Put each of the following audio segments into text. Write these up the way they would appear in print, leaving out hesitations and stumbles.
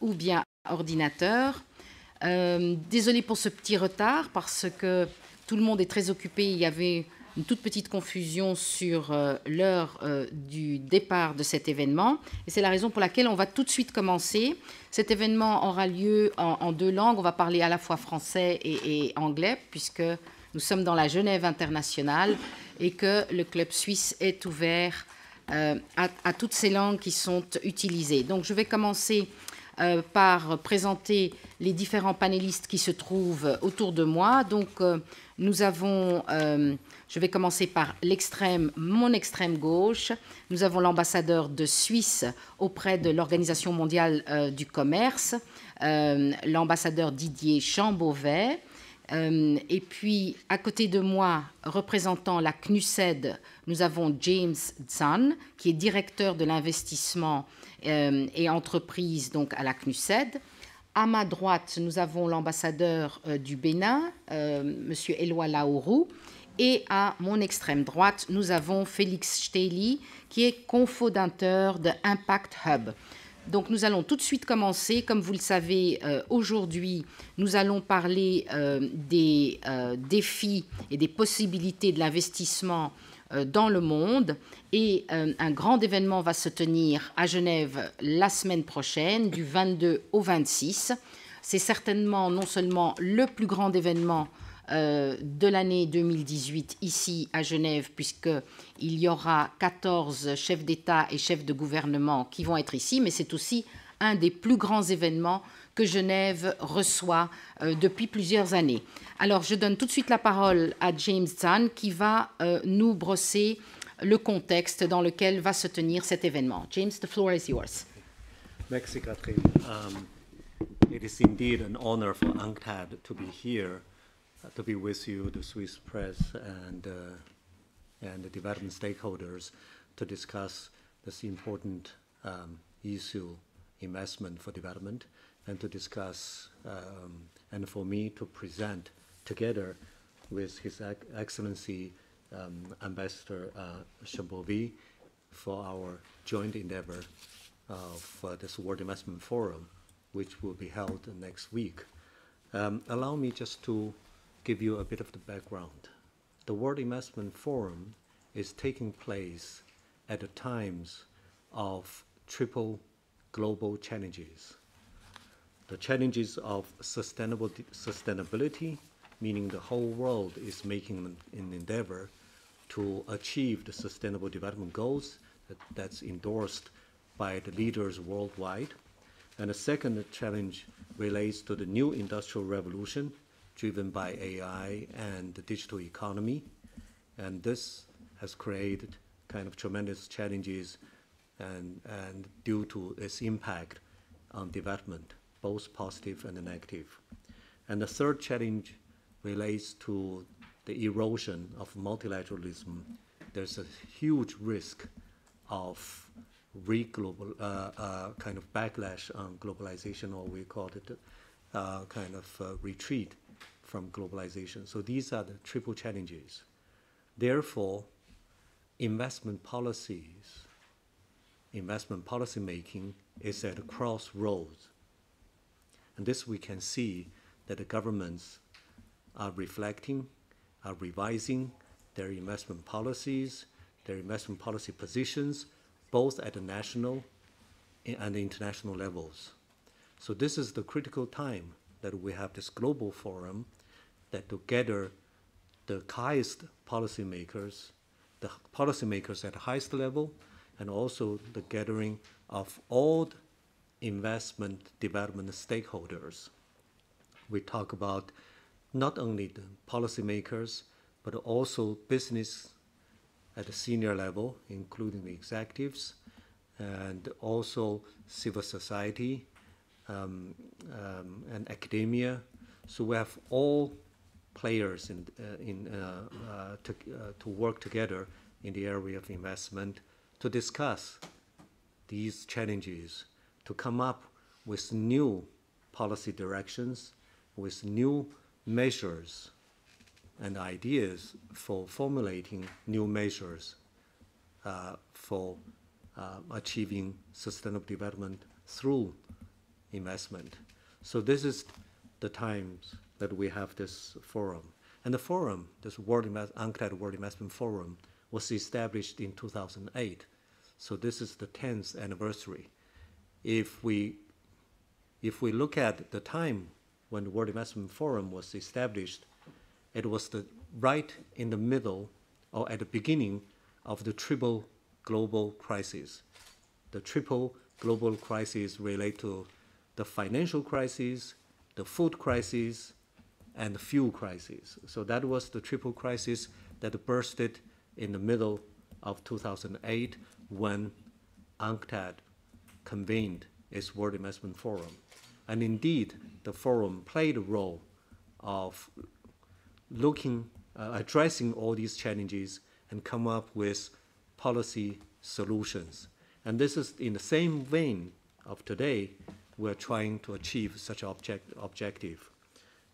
ou bien ordinateur. Désolée pour ce petit retard parce que tout le monde est très occupé. Il y avait une toute petite confusion sur l'heure du départ de cet événement. Et c'est la raison pour laquelle on va tout de suite commencer. Cet événement aura lieu en deux langues. On va parler à la fois français et anglais, puisque nous sommes dans la Genève internationale et que le club suisse est ouvert à toutes ces langues qui sont utilisées. Donc je vais commencer par présenter les différents panélistes qui se trouvent autour de moi. Donc nous avons, je vais commencer par mon extrême gauche. Nous avons l'ambassadeur de Suisse auprès de l'Organisation mondiale du commerce, l'ambassadeur Didier Chambovey. Et puis, à côté de moi, représentant la CNUSED, nous avons Zhan, qui est directeur de l'investissement et entreprise donc, à la CNUSED. À ma droite, nous avons l'ambassadeur du Bénin, M. Eloi Laourou. Et à mon extrême droite, nous avons Felix Stähli, qui est cofondateur de Impact Hub. Donc nous allons tout de suite commencer. Comme vous le savez, aujourd'hui, nous allons parler des défis et des possibilités de l'investissement dans le monde. Et un grand événement va se tenir à Genève la semaine prochaine, du 22 au 26. C'est certainement non seulement le plus grand événement de l'année 2018 ici à Genève, puisqu'il y aura 14 chefs d'État et chefs de gouvernement qui vont être ici, mais c'est aussi un des plus grands événements que Genève reçoit depuis plusieurs années. Alors, je donne tout de suite la parole à Zhan qui va nous brosser le contexte dans lequel va se tenir cet événement. James, the floor is yours. Merci, Catherine. It is indeed an honor for UNCTAD to be here, to be with you, the Swiss press and the development stakeholders, to discuss this important issue, investment for development, and to discuss, and for me to present together with His Excellency Ambassador Chambovey for our joint endeavor of this World Investment Forum, which will be held next week. Allow me just to give you a bit of the background. The World Investment Forum is taking place at the times of triple global challenges. The challenges of sustainability, meaning the whole world is making an endeavor to achieve the sustainable development goals that's endorsed by the leaders worldwide. And the second challenge relates to the new industrial revolution driven by AI and the digital economy. And this has created kind of tremendous challenges and due to its impact on development, both positive and negative. And the third challenge relates to the erosion of multilateralism. There's a huge risk of kind of backlash on globalization, or we call it kind of retreat from globalization. So these are the triple challenges. Therefore, investment policy making is at a crossroads. And this we can see that the governments are reflecting, are revising their investment policies, their investment policy positions, both at the national and the international levels. So this is the critical time that we have this global forum that to gather the highest policymakers, the policymakers at the highest level, and also the gathering of all investment development stakeholders. We talk about not only the policymakers, but also business at the senior level, including the executives, and also civil society and academia. So we have all players to work together in the area of investment to discuss these challenges, to come up with new policy directions, with new measures and ideas for formulating new measures for achieving sustainable development through investment. So this is the times that we have this forum. And the forum, this UNCTAD World Investment Forum, was established in 2008. So this is the 10th anniversary. If we look at the time when the World Investment Forum was established, it was right in the middle or at the beginning of the triple global crisis. The triple global crisis relate to the financial crisis, the food crisis, and the fuel crisis. So that was the triple crisis that bursted in the middle of 2008 when UNCTAD convened its World Investment Forum. And indeed, the forum played a role of addressing all these challenges and come up with policy solutions. And this is in the same vein of today, we're trying to achieve such objective.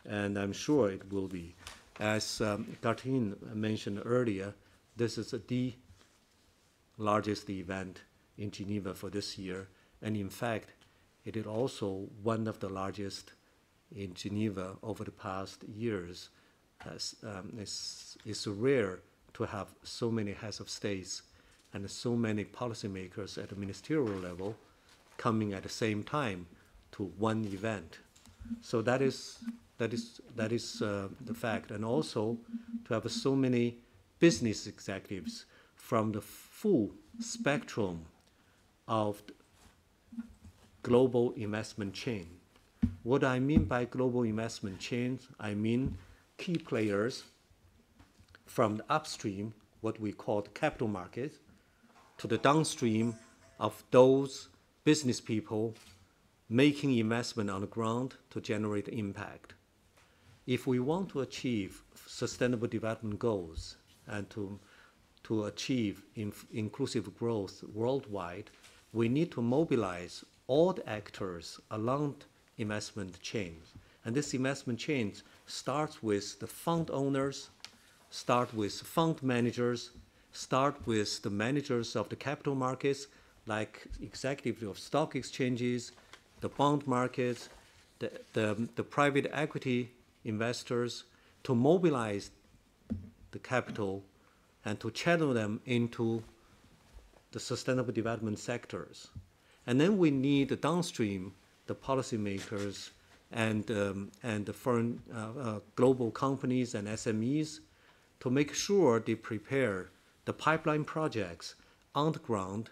And I'm sure it will be. As Klvin mentioned earlier, this is the largest event in Geneva for this year. And in fact, it is also one of the largest in Geneva over the past years. It's rare to have so many heads of states and so many policymakers at the ministerial level coming at the same time to one event. So that is the fact. And also to have so many business executives from the full spectrum of global investment chain. What I mean by global investment chains, I mean key players from the upstream, what we call the capital market, to the downstream of those business people making investment on the ground to generate impact. If we want to achieve sustainable development goals and to achieve inclusive growth worldwide, we need to mobilize all the actors along the investment chains. And this investment chain starts with the fund owners, start with fund managers, start with the managers of the capital markets, like executives of stock exchanges, the bond markets, the private equity investors, to mobilize the capital and to channel them into the sustainable development sectors. And then we need the downstream, the policymakers and the foreign global companies and SMEs to make sure they prepare the pipeline projects on the ground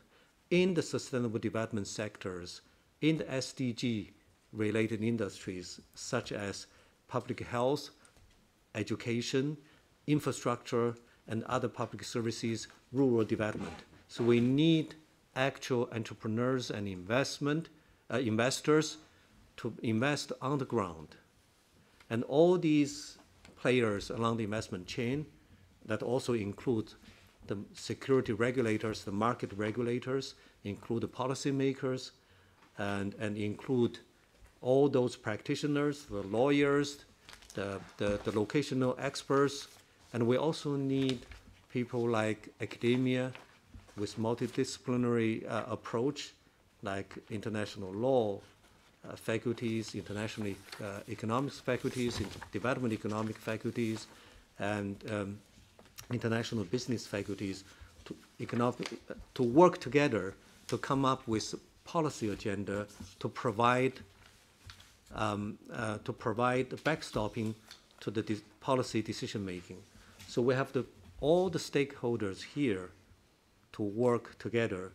in the sustainable development sectors, in the SDG-related industries, such as public health, education, infrastructure, and other public services, rural development. So we need actual entrepreneurs and investors to invest on the ground. And all these players along the investment chain, that also include the security regulators, the market regulators, include the policymakers, and include all those practitioners, the lawyers, the locational experts, and we also need people like academia with multidisciplinary approach, like international law faculties, international economics faculties, development economic faculties, and international business faculties to work together to come up with policy agenda to provide backstopping to the policy decision making. So we have all the stakeholders here to work together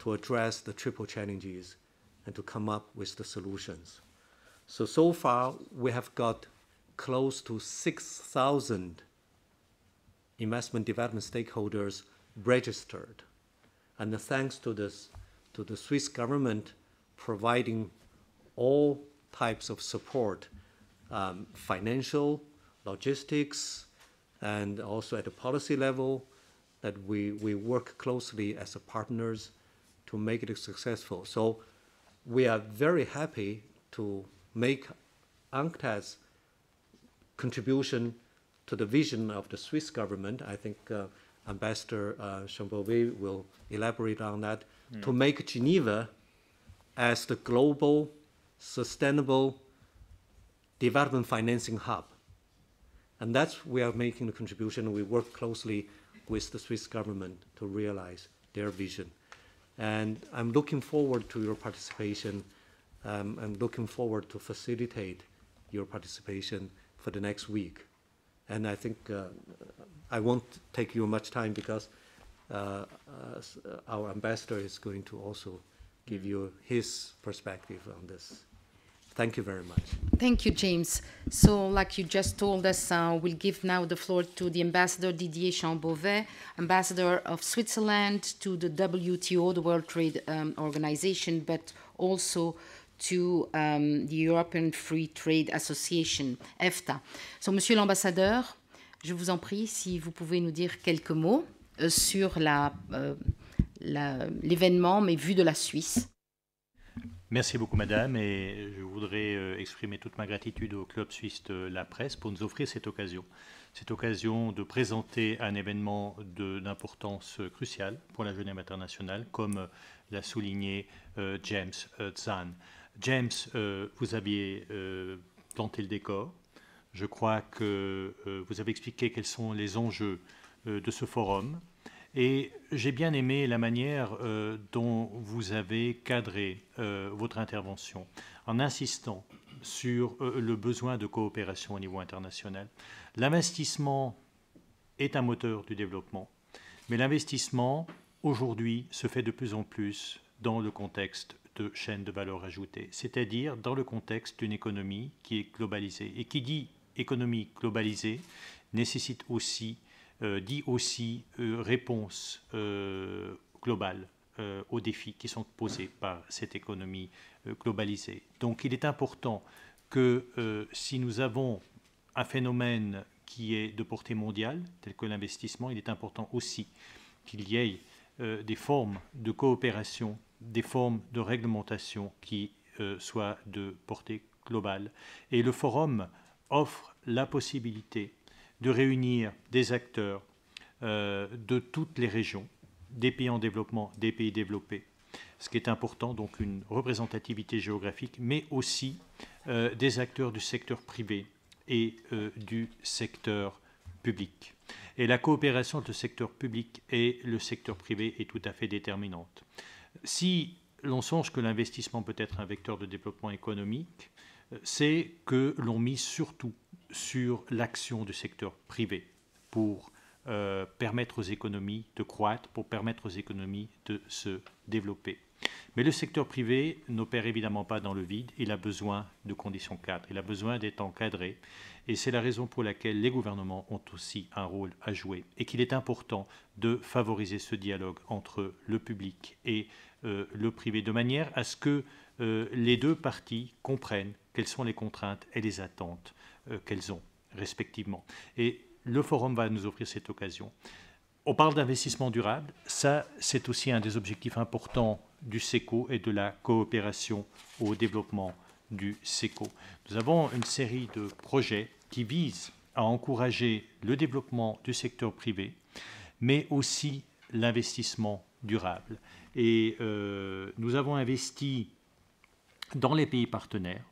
to address the triple challenges and to come up with the solutions. So far, we have got close to 6,000 investment development stakeholders registered. And thanks to the Swiss government providing all types of support, financial, logistics, and also at the policy level, that we work closely as partners to make it successful. So we are very happy to make UNCTAD's contribution to the vision of the Swiss government. I think Ambassador Chambovey will elaborate on that, to make Geneva as the global sustainable development financing hub. And that's where we are making a contribution. We work closely with the Swiss government to realize their vision. And I'm looking forward to your participation. I'm looking forward to facilitate your participation for the next week. And I think I won't take you much time because our ambassador is going to also give you his perspective on this. Thank you very much. Thank you, James. So, like you just told us, we'll give now the floor to the ambassador Didier Chambovey, ambassador of Switzerland to the WTO, the World Trade Organization, but also to the European Free Trade Association, EFTA. So, Monsieur l'ambassadeur, je vous en prie, si vous pouvez nous dire quelques mots sur l'événement, mais vu de la Suisse. Merci beaucoup, madame, et je voudrais exprimer toute ma gratitude au Club suisse de la presse pour nous offrir cette occasion de présenter un événement d'importance cruciale pour la Genève internationale, comme l'a souligné James Zhan. James, vous aviez planté le décor. Je crois que vous avez expliqué quels sont les enjeux de ce forum. Et j'ai bien aimé la manière dont vous avez cadré votre intervention en insistant sur le besoin de coopération au niveau international. L'investissement est un moteur du développement, mais l'investissement aujourd'hui se fait de plus en plus dans le contexte de chaîne de valeur ajoutée, c'est-à-dire dans le contexte d'une économie qui est globalisée. Et qui dit économie globalisée nécessite aussi dit aussi réponse globale aux défis qui sont posés par cette économie globalisée. Donc il est important que si nous avons un phénomène qui est de portée mondiale, tel que l'investissement, il est important aussi qu'il y ait des formes de coopération, des formes de réglementation qui soient de portée globale. Et le forum offre la possibilité de réunir des acteurs de toutes les régions, des pays en développement, des pays développés, ce qui est important, donc une représentativité géographique, mais aussi des acteurs du secteur privé et du secteur public. Et la coopération entre le secteur public et le secteur privé est tout à fait déterminante. Si l'on songe que l'investissement peut être un vecteur de développement économique, c'est que l'on mise surtout sur l'action du secteur privé pour permettre aux économies de croître, pour permettre aux économies de se développer. Mais le secteur privé n'opère évidemment pas dans le vide, il a besoin de conditions cadres, il a besoin d'être encadré, et c'est la raison pour laquelle les gouvernements ont aussi un rôle à jouer, et qu'il est important de favoriser ce dialogue entre le public et le privé, de manière à ce que les deux parties comprennent quelles sont les contraintes et les attentes qu'elles ont respectivement. Et le forum va nous offrir cette occasion. On parle d'investissement durable, ça c'est aussi un des objectifs importants du SECO et de la coopération au développement du SECO. Nous avons une série de projets qui visent à encourager le développement du secteur privé, mais aussi l'investissement durable. Et nous avons investi dans les pays partenaires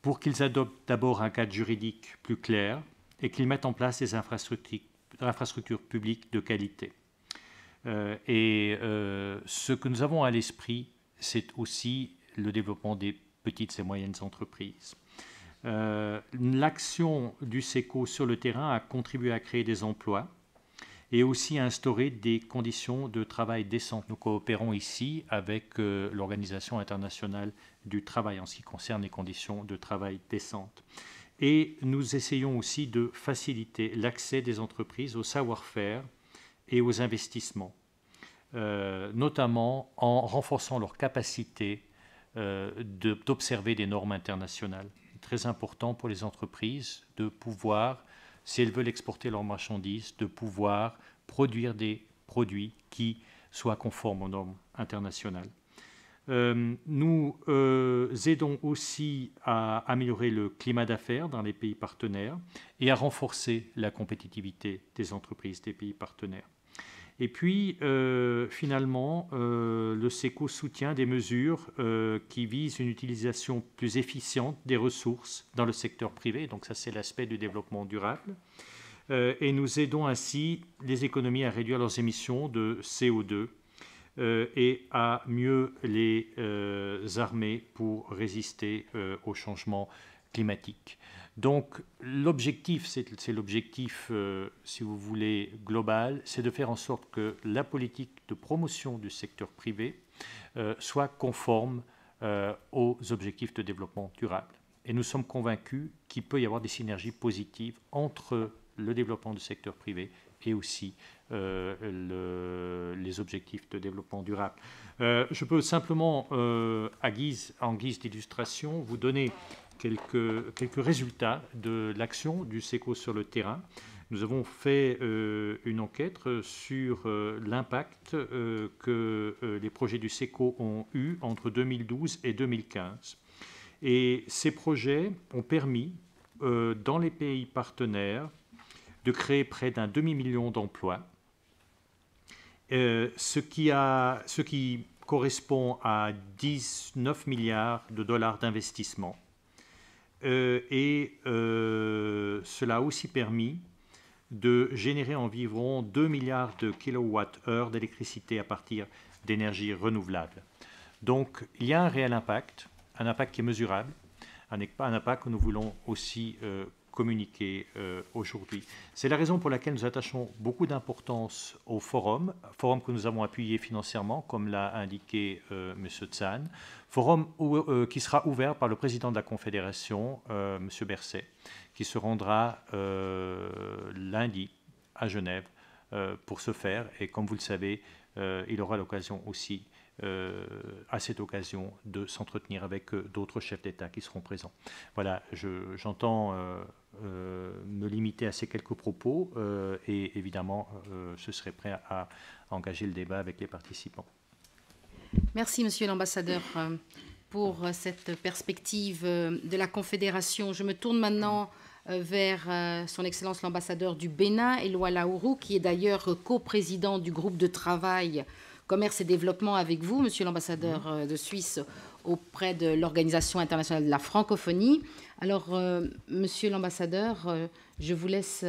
pour qu'ils adoptent d'abord un cadre juridique plus clair et qu'ils mettent en place des infrastructures publiques de qualité. Ce que nous avons à l'esprit, c'est aussi le développement des petites et moyennes entreprises. L'action du SECO sur le terrain a contribué à créer des emplois et aussi à instaurer des conditions de travail décentes. Nous coopérons ici avec l'Organisation internationale du travail en ce qui concerne les conditions de travail décentes. Et nous essayons aussi de faciliter l'accès des entreprises au savoir-faire et aux investissements, notamment en renforçant leur capacité d'observer des normes internationales. C'est très important pour les entreprises de pouvoir, si elles veulent exporter leurs marchandises, de pouvoir produire des produits qui soient conformes aux normes internationales. Nous aidons aussi à améliorer le climat d'affaires dans les pays partenaires et à renforcer la compétitivité des entreprises des pays partenaires. Et puis, finalement, le SECO soutient des mesures qui visent une utilisation plus efficiente des ressources dans le secteur privé. Donc ça, c'est l'aspect du développement durable. Et nous aidons ainsi les économies à réduire leurs émissions de CO2 et à mieux les armer pour résister au changement climatique. Donc l'objectif, c'est l'objectif, si vous voulez, global, c'est de faire en sorte que la politique de promotion du secteur privé soit conforme aux objectifs de développement durable. Et nous sommes convaincus qu'il peut y avoir des synergies positives entre le développement du secteur privé et aussi les objectifs de développement durable. Je peux simplement, en guise d'illustration, vous donner quelques résultats de l'action du SECO sur le terrain. Nous avons fait une enquête sur l'impact que les projets du SECO ont eu entre 2012 et 2015. Et ces projets ont permis, dans les pays partenaires, de créer près d'un demi-million d'emplois, ce qui correspond à 19 milliards de dollars d'investissement. Cela a aussi permis de générer environ 2 milliards de kilowattheures d'électricité à partir d'énergies renouvelables. Donc, il y a un réel impact, un impact qui est mesurable, un impact que nous voulons aussi communiquer aujourd'hui. C'est la raison pour laquelle nous attachons beaucoup d'importance au forum que nous avons appuyé financièrement, comme l'a indiqué M. Zhan, forum qui sera ouvert par le président de la Confédération, M. Berset, qui se rendra lundi à Genève pour ce faire. Et comme vous le savez, il aura l'occasion aussi à cette occasion de s'entretenir avec d'autres chefs d'État qui seront présents. Voilà, j'entends me limiter à ces quelques propos et évidemment, je serai prêt à engager le débat avec les participants. Merci, Monsieur l'ambassadeur, pour cette perspective de la Confédération. Je me tourne maintenant vers son Excellence l'ambassadeur du Bénin, Eloi Laourou, qui est d'ailleurs coprésident du groupe de travail Commerce et Développement avec vous, Monsieur l'ambassadeur de Suisse, auprès de l'Organisation internationale de la francophonie. Alors, Monsieur l'ambassadeur, je vous laisse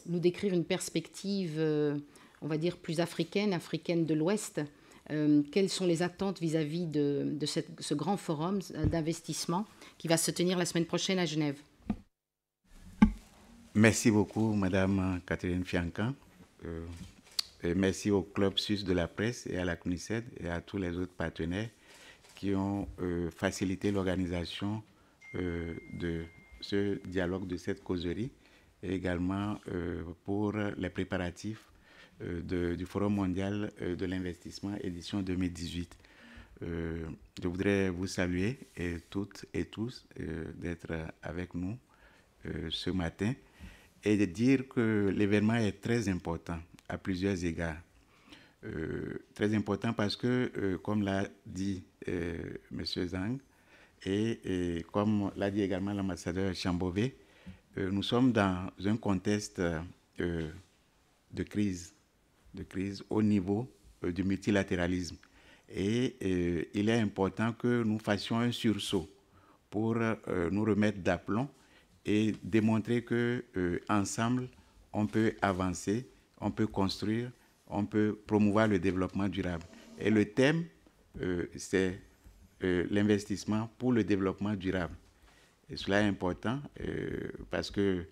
nous décrire une perspective, on va dire, plus africaine de l'Ouest. Quelles sont les attentes vis-à-vis de ce grand forum d'investissement qui va se tenir la semaine prochaine à Genève? Merci beaucoup, Madame Catherine Fiankan. Et merci au Club suisse de la presse et à la UNCTAD et à tous les autres partenaires qui ont facilité l'organisation de ce dialogue, de cette causerie, et également pour les préparatifs du Forum mondial de l'investissement édition 2018. Je voudrais vous saluer toutes et tous d'être avec nous ce matin et de dire que l'événement est très important à plusieurs égards. Très important parce que, comme l'a dit M. Zhan, et comme l'a dit également l'ambassadeur Chambovey, nous sommes dans un contexte de crise au niveau du multilatéralisme. Et il est important que nous fassions un sursaut pour nous remettre d'aplomb et démontrer qu'ensemble, on peut avancer, on peut construire, on peut promouvoir le développement durable. Et le thème, c'est l'investissement pour le développement durable. Et cela est important parce que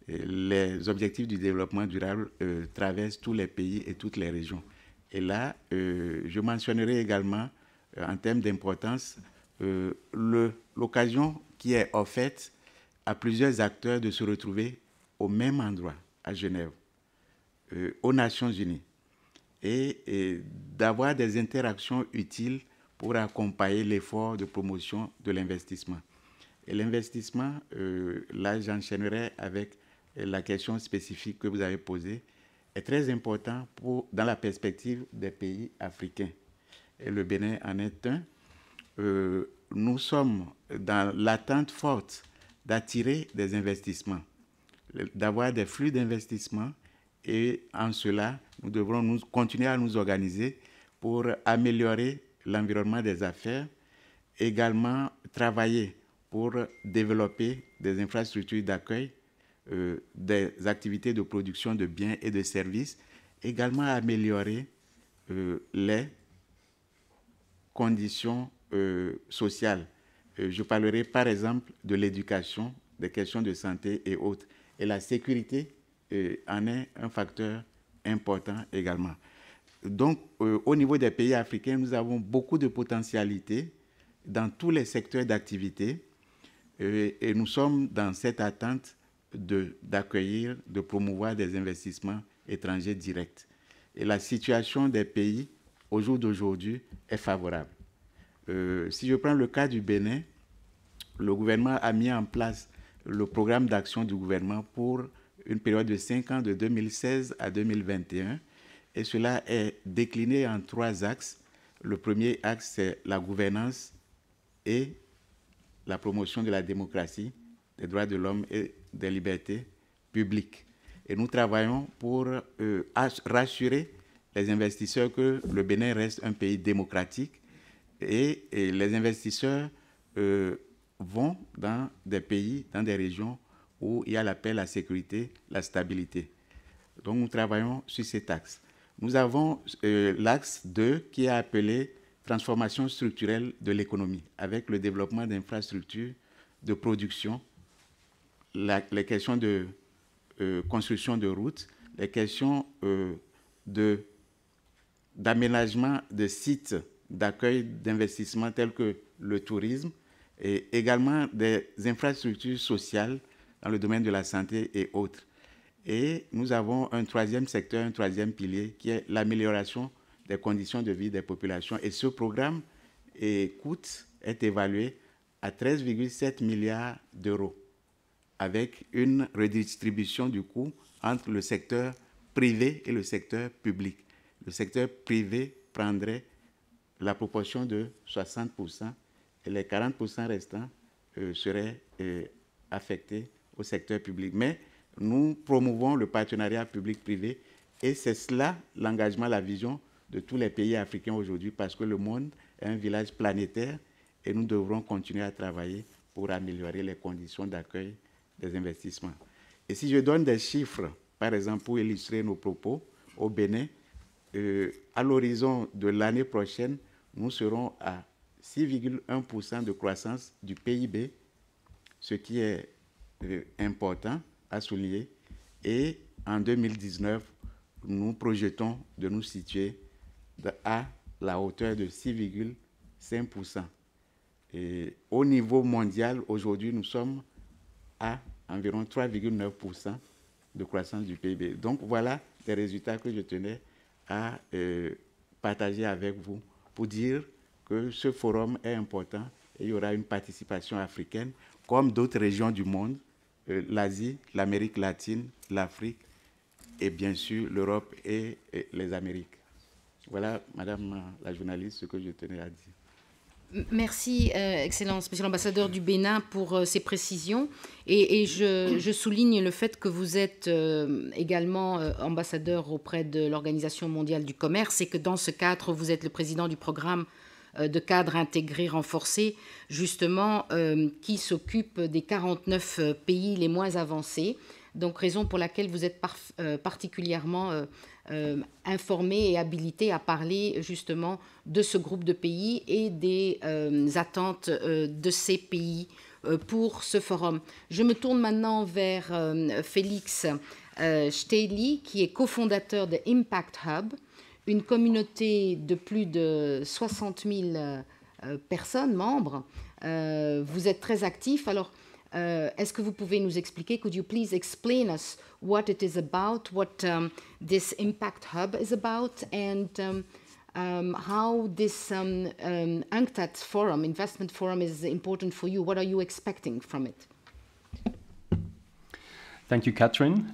les objectifs du développement durable traversent tous les pays et toutes les régions. Et là, je mentionnerai également, en termes d'importance, l'occasion qui est offerte à plusieurs acteurs de se retrouver au même endroit, à Genève, aux Nations Unies, et d'avoir des interactions utiles pour accompagner l'effort de promotion de l'investissement. Et l'investissement, là j'enchaînerai avec la question spécifique que vous avez posée, est très important dans la perspective des pays africains. Et le Bénin en est un. Nous sommes dans l'attente forte d'attirer des investissements, d'avoir des flux d'investissement et en cela, nous devrons continuer à nous organiser pour améliorer l'environnement des affaires, également travailler pour développer des infrastructures d'accueil, des activités de production de biens et de services, également améliorer les conditions sociales. Je parlerai par exemple de l'éducation, des questions de santé et autres. Et la sécurité en est un facteur important également. Donc, au niveau des pays africains, nous avons beaucoup de potentialités dans tous les secteurs d'activité et nous sommes dans cette attente d'accueillir, de promouvoir des investissements étrangers directs. Et la situation des pays au jour d'aujourd'hui est favorable. Si je prends le cas du Bénin, le gouvernement a mis en place le programme d'action du gouvernement pour une période de 5 ans, de 2016 à 2021. Et cela est décliné en 3 axes. Le premier axe, c'est la gouvernance et la promotion de la démocratie, des droits de l'homme et des libertés publiques. Et nous travaillons pour rassurer les investisseurs que le Bénin reste un pays démocratique et les investisseurs vont dans des pays, dans des régions où il y a la paix, la sécurité, la stabilité. Donc nous travaillons sur cet axe. Nous avons l'axe 2 qui est appelé transformation structurelle de l'économie, avec le développement d'infrastructures de production, les questions de construction de routes, les questions d'aménagement de sites d'accueil d'investissement tels que le tourisme et également des infrastructures sociales dans le domaine de la santé et autres. Et nous avons un troisième secteur, un troisième pilier qui est l'amélioration des conditions de vie des populations. Et ce programme est évalué à 13,7 milliards d'euros avec une redistribution du coût entre le secteur privé et le secteur public. Le secteur privé prendrait la proportion de 60% et les 40% restants seraient affectés au secteur public. Mais nous promouvons le partenariat public-privé et c'est cela l'engagement, la vision de tous les pays africains aujourd'hui parce que le monde est un village planétaire et nous devrons continuer à travailler pour améliorer les conditions d'accueil des investissements. Et si je donne des chiffres, par exemple, pour illustrer nos propos, au Bénin, à l'horizon de l'année prochaine, nous serons à 6,1% de croissance du PIB, ce qui est important à souligner. Et en 2019, nous projetons de nous situer à la hauteur de 6,5%. Et au niveau mondial, aujourd'hui, nous sommes à environ 3,9% de croissance du PIB. Donc voilà les résultats que je tenais à partager avec vous pour dire que ce forum est important et il y aura une participation africaine comme d'autres régions du monde, l'Asie, l'Amérique latine, l'Afrique et bien sûr l'Europe et les Amériques. Voilà, Madame la journaliste, ce que je tenais à dire. Merci, Excellence, Monsieur l'ambassadeur du Bénin, pour ces précisions. Et je souligne le fait que vous êtes également ambassadeur auprès de l'Organisation mondiale du commerce et que dans ce cadre, vous êtes le président du programme de cadre intégré renforcé, justement, qui s'occupe des 49 pays les moins avancés. Donc, raison pour laquelle vous êtes particulièrement informé et habilité à parler justement de ce groupe de pays et des attentes de ces pays pour ce forum. Je me tourne maintenant vers Felix Stähli, qui est cofondateur de Impact Hub, une communauté de plus de 60 000 personnes, membres. Vous êtes très actif. Alors, est-ce que vous pouvez nous expliquer? Could you please explain us what it is about, what this Impact Hub is about, and how this UNCTAD Forum, Investment Forum, is important for you? What are you expecting from it? Thank you, Catherine,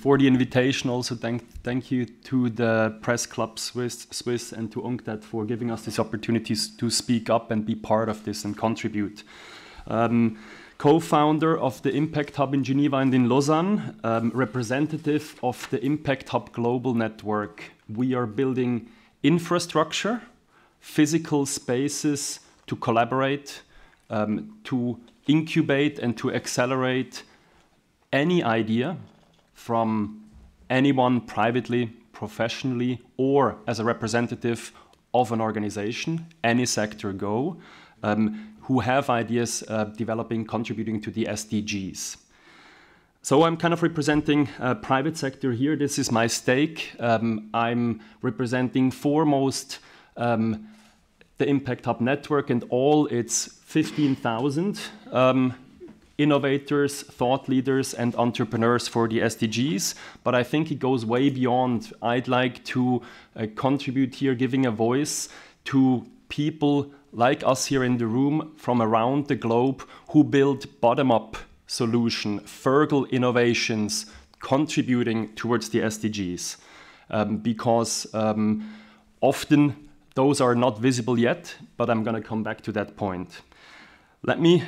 for the invitation. Also, thank you to the Press Club Swiss and to UNCTAD for giving us this opportunity to speak up and be part of this and contribute. co-founder of the Impact Hub in Geneva and in Lausanne, representative of the Impact Hub Global Network. We are building infrastructure, physical spaces to collaborate, to incubate and to accelerate any idea from anyone privately, professionally, or as a representative of an organization, any sector go, who have ideas developing, contributing to the SDGs. So I'm kind of representing private sector here. This is my stake. I'm representing foremost the Impact Hub network and all its 15,000 innovators, thought leaders, and entrepreneurs for the SDGs. But I think it goes way beyond. I'd like to contribute here, giving a voice to people like us here in the room from around the globe who build bottom-up solution, Fergal innovations, contributing towards the SDGs. Because often those are not visible yet, but I'm going to come back to that point. Let me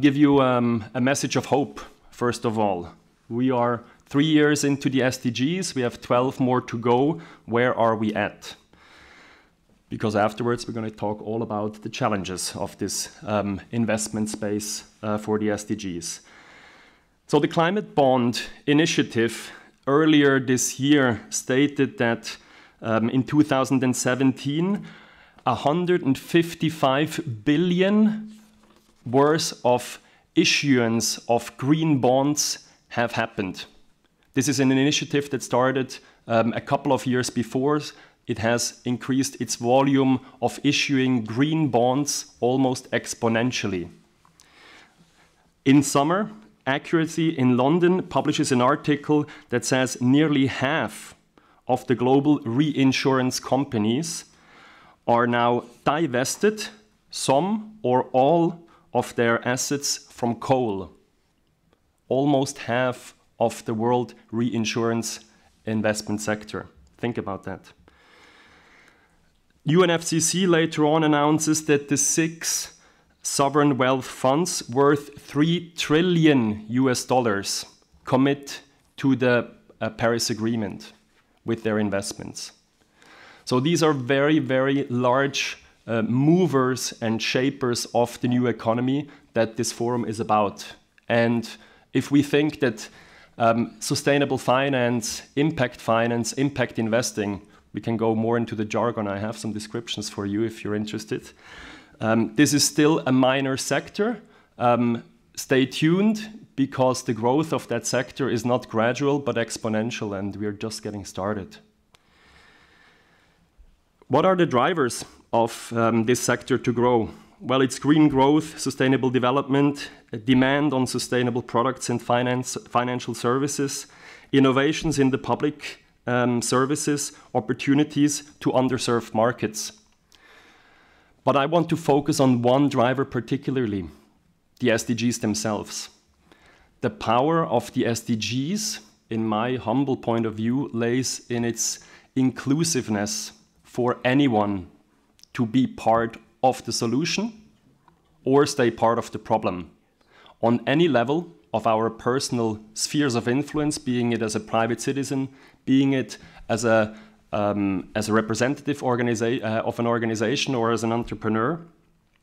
give you a message of hope, first of all. We are 3 years into the SDGs. We have 12 more to go. Where are we at? Because afterwards, we're going to talk all about the challenges of this investment space for the SDGs. So the Climate Bond Initiative earlier this year stated that in 2017, 155 billion worth of issuance of green bonds have happened. This is an initiative that started a couple of years before. It has increased its volume of issuing green bonds almost exponentially. In summer, Accuracy in London publishes an article that says nearly half of the global reinsurance companies are now divested, some or all of their assets from coal. Almost half of the world reinsurance investment sector. Think about that. UNFCCC later on announces that the 6 sovereign wealth funds worth $3 trillion commit to the Paris Agreement with their investments. So these are very, very large movers and shapers of the new economy that this forum is about. And if we think that sustainable finance, impact investing, we can go more into the jargon. I have some descriptions for you if you're interested. This is still a minor sector. Stay tuned, because the growth of that sector is not gradual but exponential, and we're just getting started. What are the drivers of this sector to grow? Well, it's green growth, sustainable development, demand on sustainable products and financial services, innovations in the public services, opportunities to underserved markets. But I want to focus on one driver particularly, the SDGs themselves. The power of the SDGs, in my humble point of view, lays in its inclusiveness for anyone to be part of the solution or stay part of the problem on any level of our personal spheres of influence, being it as a private citizen, being it as a representative of an organization or as an entrepreneur.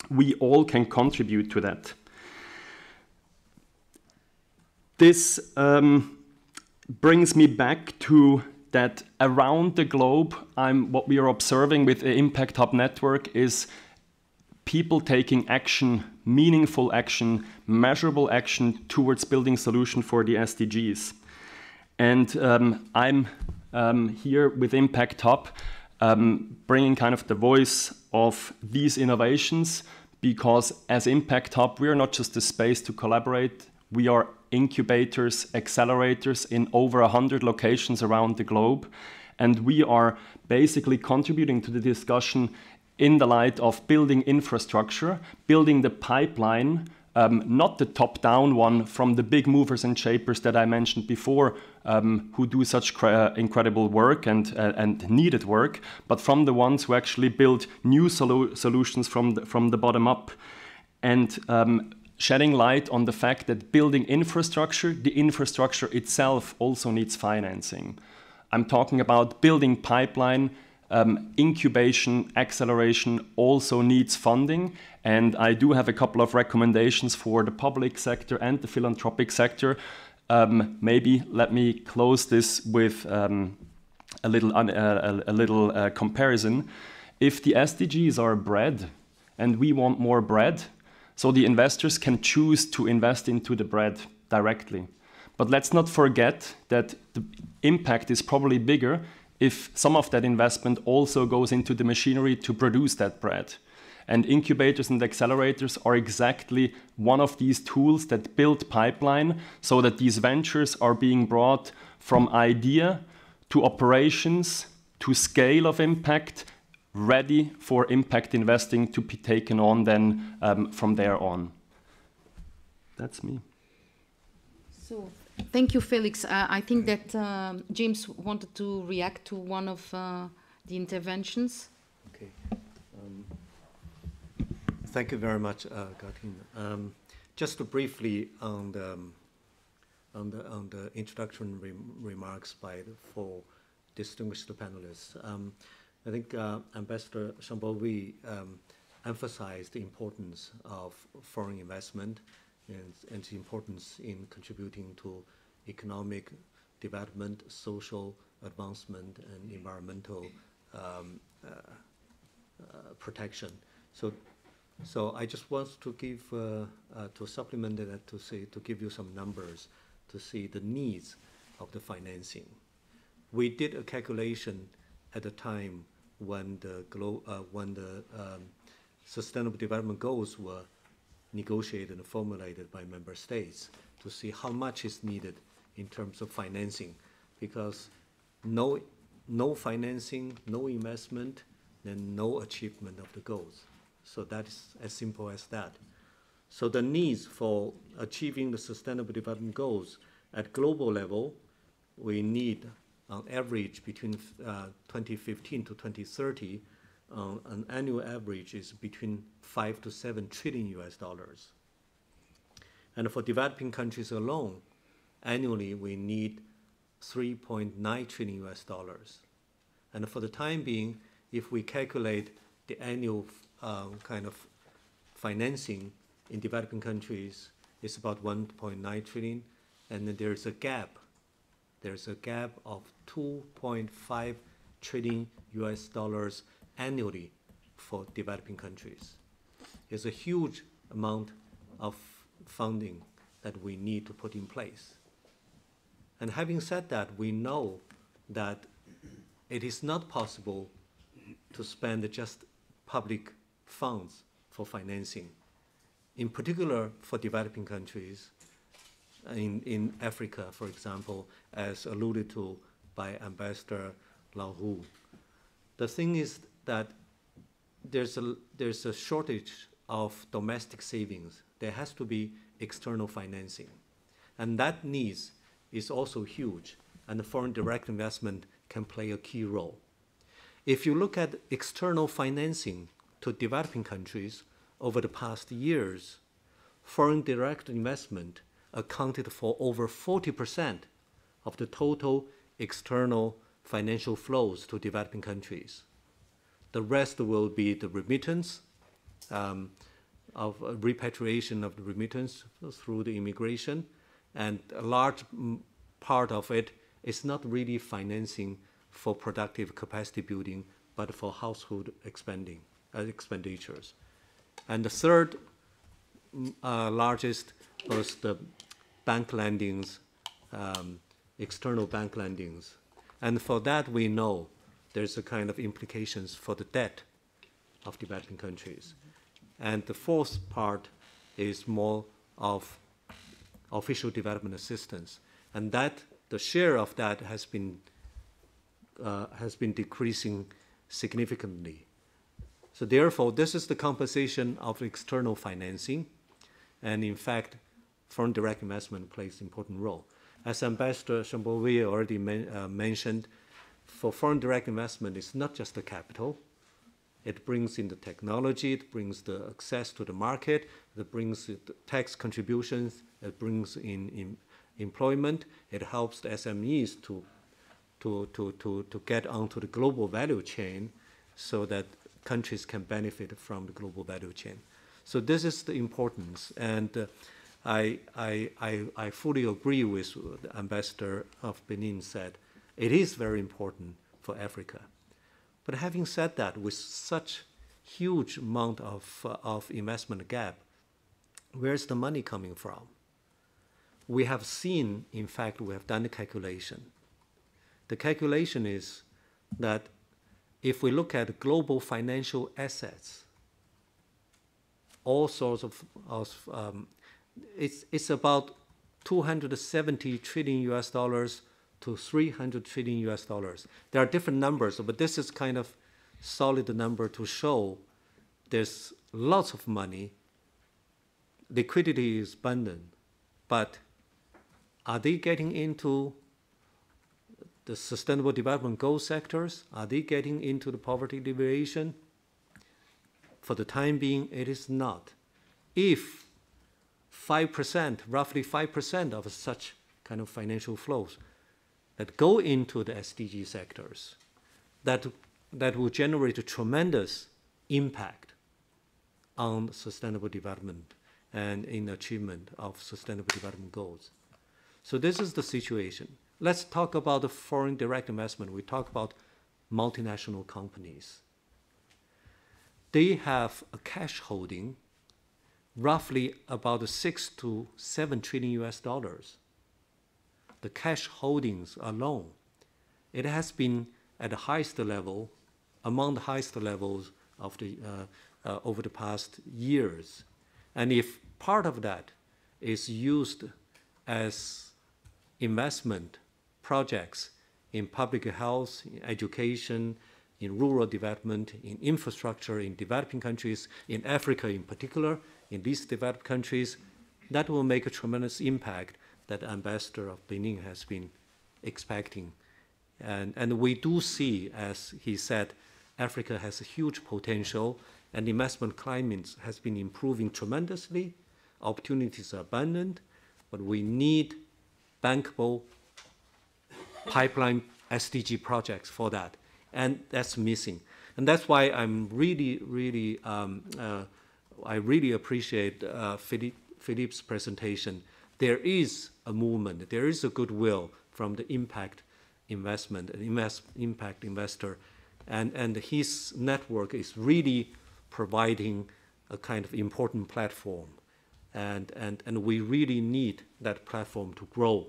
We all can contribute to that. This brings me back to that around the globe, what we are observing with the Impact Hub network is people taking action, meaningful action, measurable action towards building solutions for the SDGs. And I'm here with Impact Hub, bringing kind of the voice of these innovations, because as Impact Hub, we are not just a space to collaborate, we are incubators, accelerators in over 100 locations around the globe. And we are basically contributing to the discussion in the light of building infrastructure, building the pipeline, not the top-down one from the big movers and shapers that I mentioned before, who do such incredible work and needed work, but from the ones who actually build new solutions from the bottom up. And shedding light on the fact that building infrastructure, the infrastructure itself also needs financing. I'm talking about building pipeline, incubation, acceleration also needs funding. And I do have a couple of recommendations for the public sector and the philanthropic sector. Maybe let me close this with a little comparison. If the SDGs are bread and we want more bread, so the investors can choose to invest into the bread directly. But let's not forget that the impact is probably bigger if some of that investment also goes into the machinery to produce that bread. And incubators and accelerators are exactly one of these tools that build pipeline so that these ventures are being brought from idea to operations to scale of impact, ready for impact investing to be taken on then from there on. That's me. So, thank you, Felix. I think that James wanted to react to one of the interventions. Okay. Thank you very much, Gatine. Just to briefly on the introduction remarks by the four distinguished panelists. I think Ambassador Chambovey emphasized the importance of foreign investment and the importance in contributing to economic development, social advancement, and environmental protection. So I just want to give to supplement that to give you some numbers to see the needs of the financing. We did a calculation at the time when the Sustainable Development Goals were negotiated and formulated by member states to see how much is needed in terms of financing, because no financing, no investment, then no achievement of the goals. So that is as simple as that. So the needs for achieving the Sustainable Development Goals at global level, we need on average between 2015 to 2030, an annual average is between 5 to 7 trillion US dollars. And for developing countries alone, annually we need 3.9 trillion US dollars. And for the time being, if we calculate the annual kind of financing in developing countries, it's about 1.9 trillion, and then there's a gap. There's a gap of 2.5 trillion US dollars annually for developing countries. It's a huge amount of funding that we need to put in place. And having said that, we know that it is not possible to spend just public funds for financing. In particular, for developing countries, in Africa, for example, as alluded to by Ambassador Laourou. The thing is that there's a shortage of domestic savings. There has to be external financing. And that needs is also huge, and the foreign direct investment can play a key role. If you look at external financing to developing countries over the past years, foreign direct investment accounted for over 40% of the total external financial flows to developing countries. The rest will be the remittance, of repatriation of the remittance through the immigration, and a large part of it is not really financing for productive capacity building, but for household expenditures. And the third largest was the bank lendings, external bank lendings. And for that, we know there's a kind of implications for the debt of developing countries. And the fourth part is more of official development assistance. And that, the share of that has been decreasing significantly. So therefore, this is the composition of external financing. And in fact, foreign direct investment plays an important role. As Ambassador Chambovey already mentioned, for foreign direct investment, it's not just the capital. It brings in the technology, it brings the access to the market, it brings the tax contributions, it brings in employment, it helps the SMEs to get onto the global value chain so that countries can benefit from the global value chain. So this is the importance, and I fully agree with what the ambassador of Benin said. It is very important for Africa. But having said that, with such huge amount of investment gap, where's the money coming from? We have seen, in fact, we have done the calculation. The calculation is that if we look at global financial assets, all sorts of it's about 270 trillion US dollars to 300 trillion US dollars. There are different numbers, but this is kind of solid number to show there's lots of money. Liquidity is abundant, but are they getting into the Sustainable Development Goal sectors? Are they getting into the poverty alleviation? For the time being, it is not. If 5%, roughly 5% of such kind of financial flows that go into the SDG sectors, that will generate a tremendous impact on sustainable development and in achievement of sustainable development goals. So this is the situation. Let's talk about the foreign direct investment. We talk about multinational companies. They have a cash holding roughly about 6 to 7 trillion US dollars. The cash holdings alone, it has been at the highest level, among the highest levels of the over the past years. And if part of that is used as investment projects in public health, in education, in rural development, in infrastructure, in developing countries, in Africa in particular, in these developed countries, that will make a tremendous impact that the ambassador of Benin has been expecting. And we do see, as he said, Africa has a huge potential, and the investment climate has been improving tremendously. Opportunities are abundant, but we need bankable pipeline SDG projects for that, and that's missing. And that's why I'm really, I really appreciate Philippe's presentation. There is a movement, there is a goodwill from the impact investment, impact investor, and his network is really providing a kind of important platform. And we really need that platform to grow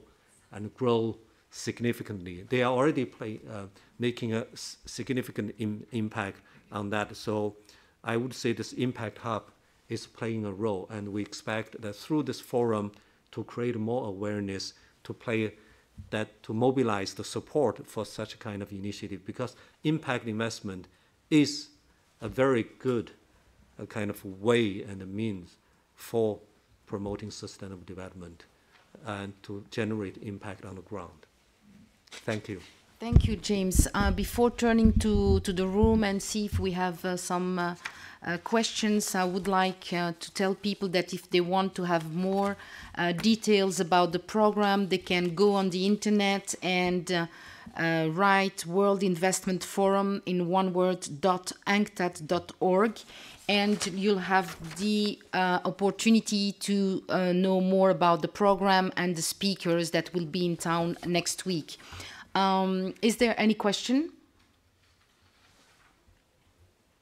and grow significantly. They are already making a significant impact on that. So I would say this impact hub is playing a role, and we expect that through this forum to create more awareness, to mobilize the support for such a kind of initiative, because impact investment is a very good kind of way and a means for promoting sustainable development and to generate impact on the ground. Thank you. Thank you, James. Before turning to the room and see if we have some questions, I would like to tell people that if they want to have more details about the program, they can go on the internet and write World Investment Forum in one word .unctad.org, and you'll have the opportunity to know more about the program and the speakers that will be in town next week. Is there any question?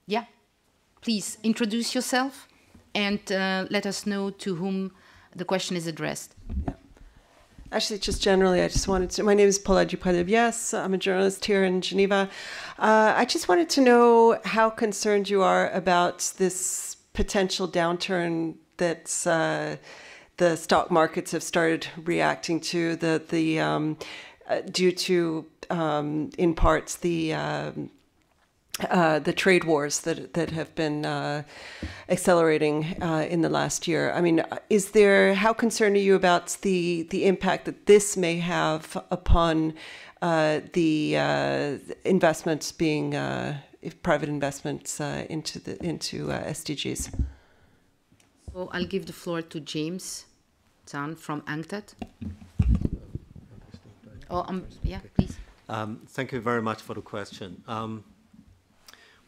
Yeah, please introduce yourself and let us know to whom the question is addressed. Yeah. Actually, just generally, I just wanted to, my name is Paulette Dupois-Debiès. I'm a journalist here in Geneva. I just wanted to know how concerned you are about this potential downturn that the stock markets have started reacting to, due to, in parts, the trade wars that have been accelerating in the last year. I mean, how concerned are you about the impact that this may have upon the investments being private investments into SDGs. So I'll give the floor to James Zhan from UNCTAD. Oh, yeah, please. Thank you very much for the question.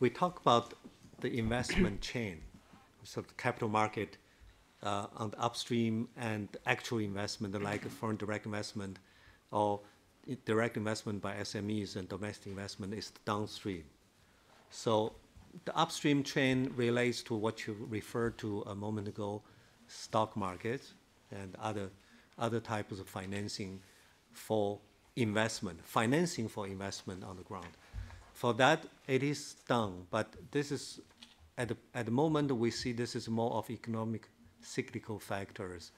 We talk about the investment chain, so the capital market on the upstream and actual investment, like foreign direct investment or direct investment by SMEs and domestic investment is downstream. So the upstream chain relates to what you referred to a moment ago, stock markets and other types of financing for investment, financing for investment on the ground. For that, it is done, but this is, at the moment, we see this is more of economic cyclical factors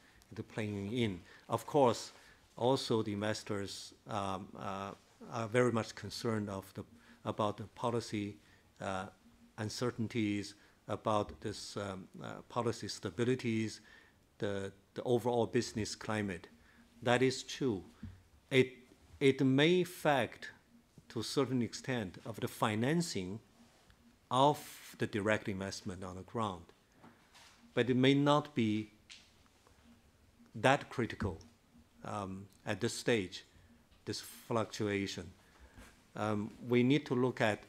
playing in. Of course, also the investors are very much concerned about the policy uncertainties, about this policy stabilities, the overall business climate. That is true. It may affect, to a certain extent, of the financing of the direct investment on the ground, but it may not be that critical at this stage, this fluctuation. We need to look at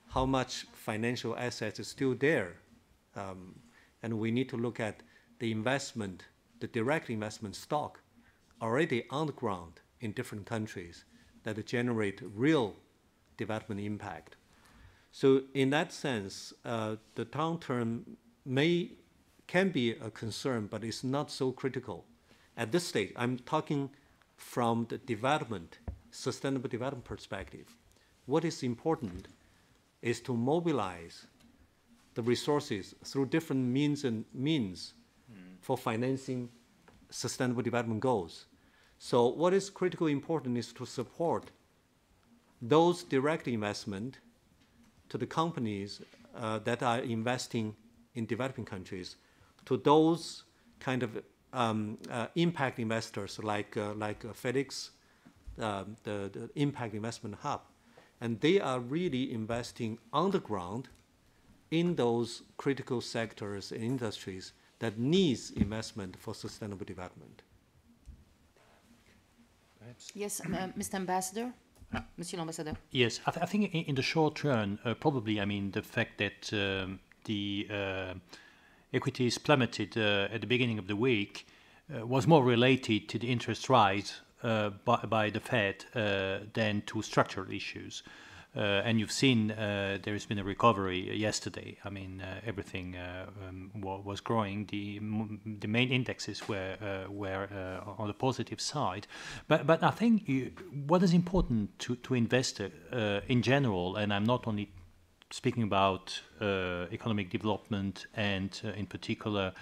how much financial assets is still there, and we need to look at the investment, the direct investment stock already on the ground in different countries that generate real development impact. So in that sense, the downturn can be a concern, but it's not so critical. At this stage, I'm talking from the development, sustainable development perspective. What is important is to mobilize the resources through different means for financing sustainable development goals. So what is critically important is to support those direct investment to the companies that are investing in developing countries, to those kind of impact investors like Felix, the Impact Investment Hub. And they are really investing on the ground in those critical sectors and industries that needs investment for sustainable development. Yes, Mr. Ambassador. Monsieur l'Ambassadeur. Yes, I think in the short term, probably, I mean, the fact that the equities plummeted at the beginning of the week was more related to the interest rise by the Fed than to structural issues. And you've seen there has been a recovery yesterday. I mean, everything was growing. The main indexes were on the positive side. But I think what is important to investors in general, and I'm not only speaking about economic development and in particular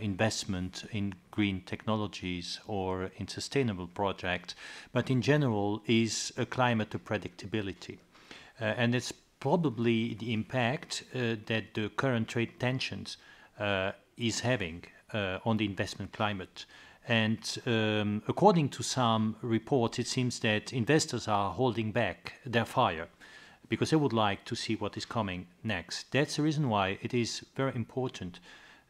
investment in green technologies or in sustainable projects, but in general is a climate of predictability. And it's probably the impact that the current trade tensions is having on the investment climate. And according to some reports, it seems that investors are holding back their fire because they would like to see what is coming next. That's the reason why it is very important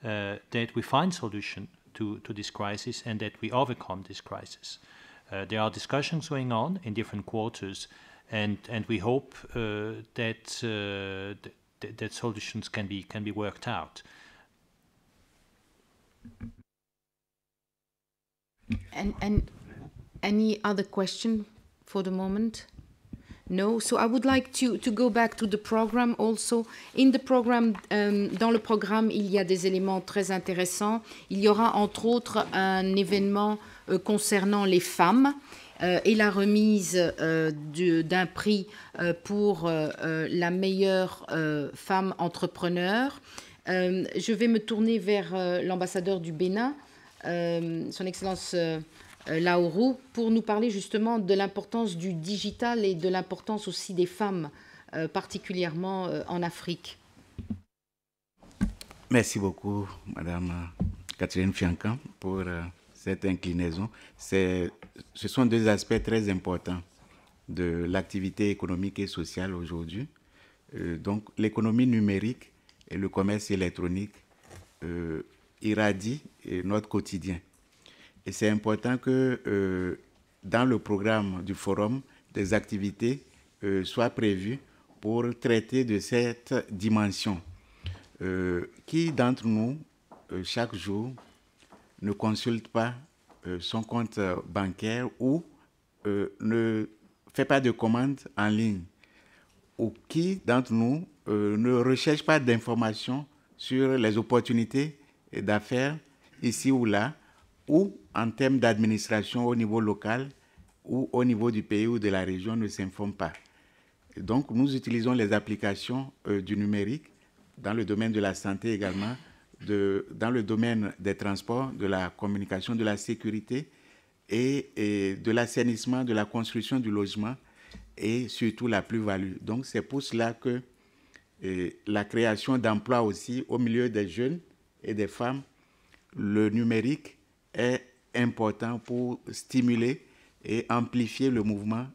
that we find solution to this crisis and that we overcome this crisis. There are discussions going on in different quarters, and we hope that that solutions can be worked out. And any other question for the moment? No. So I would like to go back to the program also. In the program, dans le programme, il y a des éléments très intéressants. Il y aura entre autres un événement concernant les femmes et la remise d'un prix pour la meilleure femme entrepreneur. Je vais me tourner vers l'ambassadeur du Bénin, son Excellence Laourou, pour nous parler justement de l'importance du digital et de l'importance aussi des femmes, particulièrement en Afrique. Merci beaucoup, Madame Catherine Fiankan, pour cette inclinaison. Ce sont deux aspects très importants de l'activité économique et sociale aujourd'hui. Donc l'économie numérique et le commerce électronique irradient notre quotidien. Et c'est important que dans le programme du forum, des activités soient prévues pour traiter de cette dimension. Qui d'entre nous, chaque jour, ne consulte pas son compte bancaire ou ne fait pas de commandes en ligne? Ou qui d'entre nous ne recherche pas d'informations sur les opportunités d'affaires ici ou là, ou en termes d'administration au niveau local ou au niveau du pays ou de la région ne s'informe pas? Donc, nous utilisons les applications du numérique dans le domaine de la santé également, dans le domaine des transports, de la communication, de la sécurité et de l'assainissement, de la construction du logement et surtout la plus-value. Donc, c'est pour cela que la création d'emplois aussi au milieu des jeunes et des femmes, le numérique est important pour stimuler et amplifier le mouvement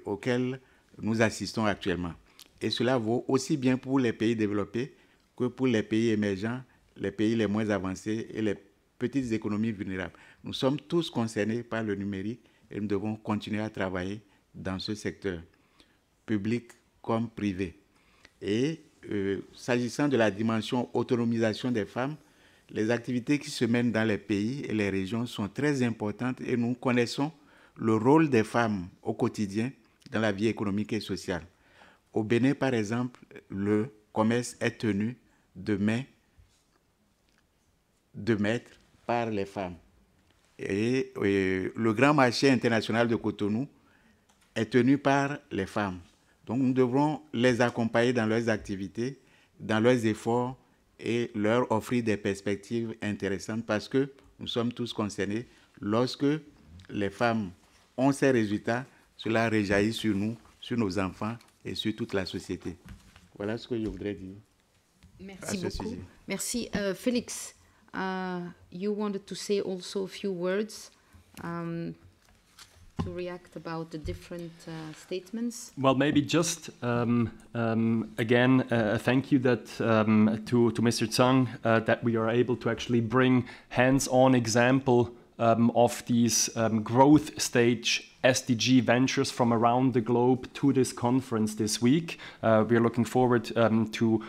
auquel nous assistons actuellement. Et cela vaut aussi bien pour les pays développés que pour les pays émergents, les pays les moins avancés et les petites économies vulnérables. Nous sommes tous concernés par le numérique et nous devons continuer à travailler dans ce secteur, public comme privé. Et s'agissant de la dimension autonomisation des femmes, les activités qui se mènent dans les pays et les régions sont très importantes et nous connaissons le rôle des femmes au quotidien dans la vie économique et sociale. Au Bénin, par exemple, le commerce est tenu de maître par les femmes. Et le grand marché international de Cotonou est tenu par les femmes. Donc nous devrons les accompagner dans leurs activités, dans leurs efforts et leur offrir des perspectives intéressantes parce que nous sommes tous concernés. Lorsque les femmes ont ces résultats, cela rejaillit sur nous, sur nos enfants et sur toute la société. Voilà ce que je voudrais dire. Merci beaucoup. Merci. Felix, you wanted to say also a few words to react about the different statements? Well, maybe just again, thank you that to Mr. Zhang that we are able to actually bring hands-on example of these growth stage SDG ventures from around the globe to this conference this week. We are looking forward to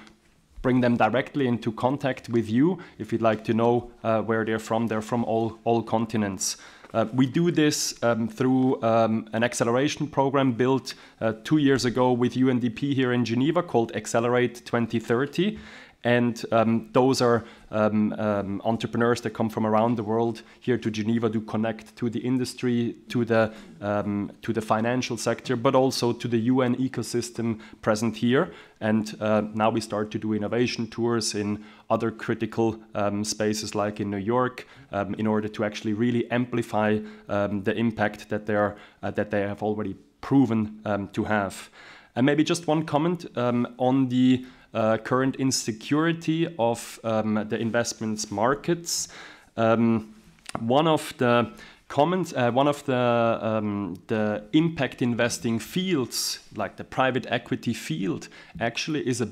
bring them directly into contact with you if you'd like to know where they're from. They're from all continents. We do this through an acceleration program built 2 years ago with UNDP here in Geneva called Accelerate 2030. And those are entrepreneurs that come from around the world here to Geneva to connect to the industry, to the financial sector, but also to the UN ecosystem present here. And now we start to do innovation tours in other critical spaces like in New York in order to actually really amplify the impact that they have already proven to have. And maybe just one comment on the current insecurity of the investments markets. One of the comments, one of the impact investing fields, like the private equity field, actually is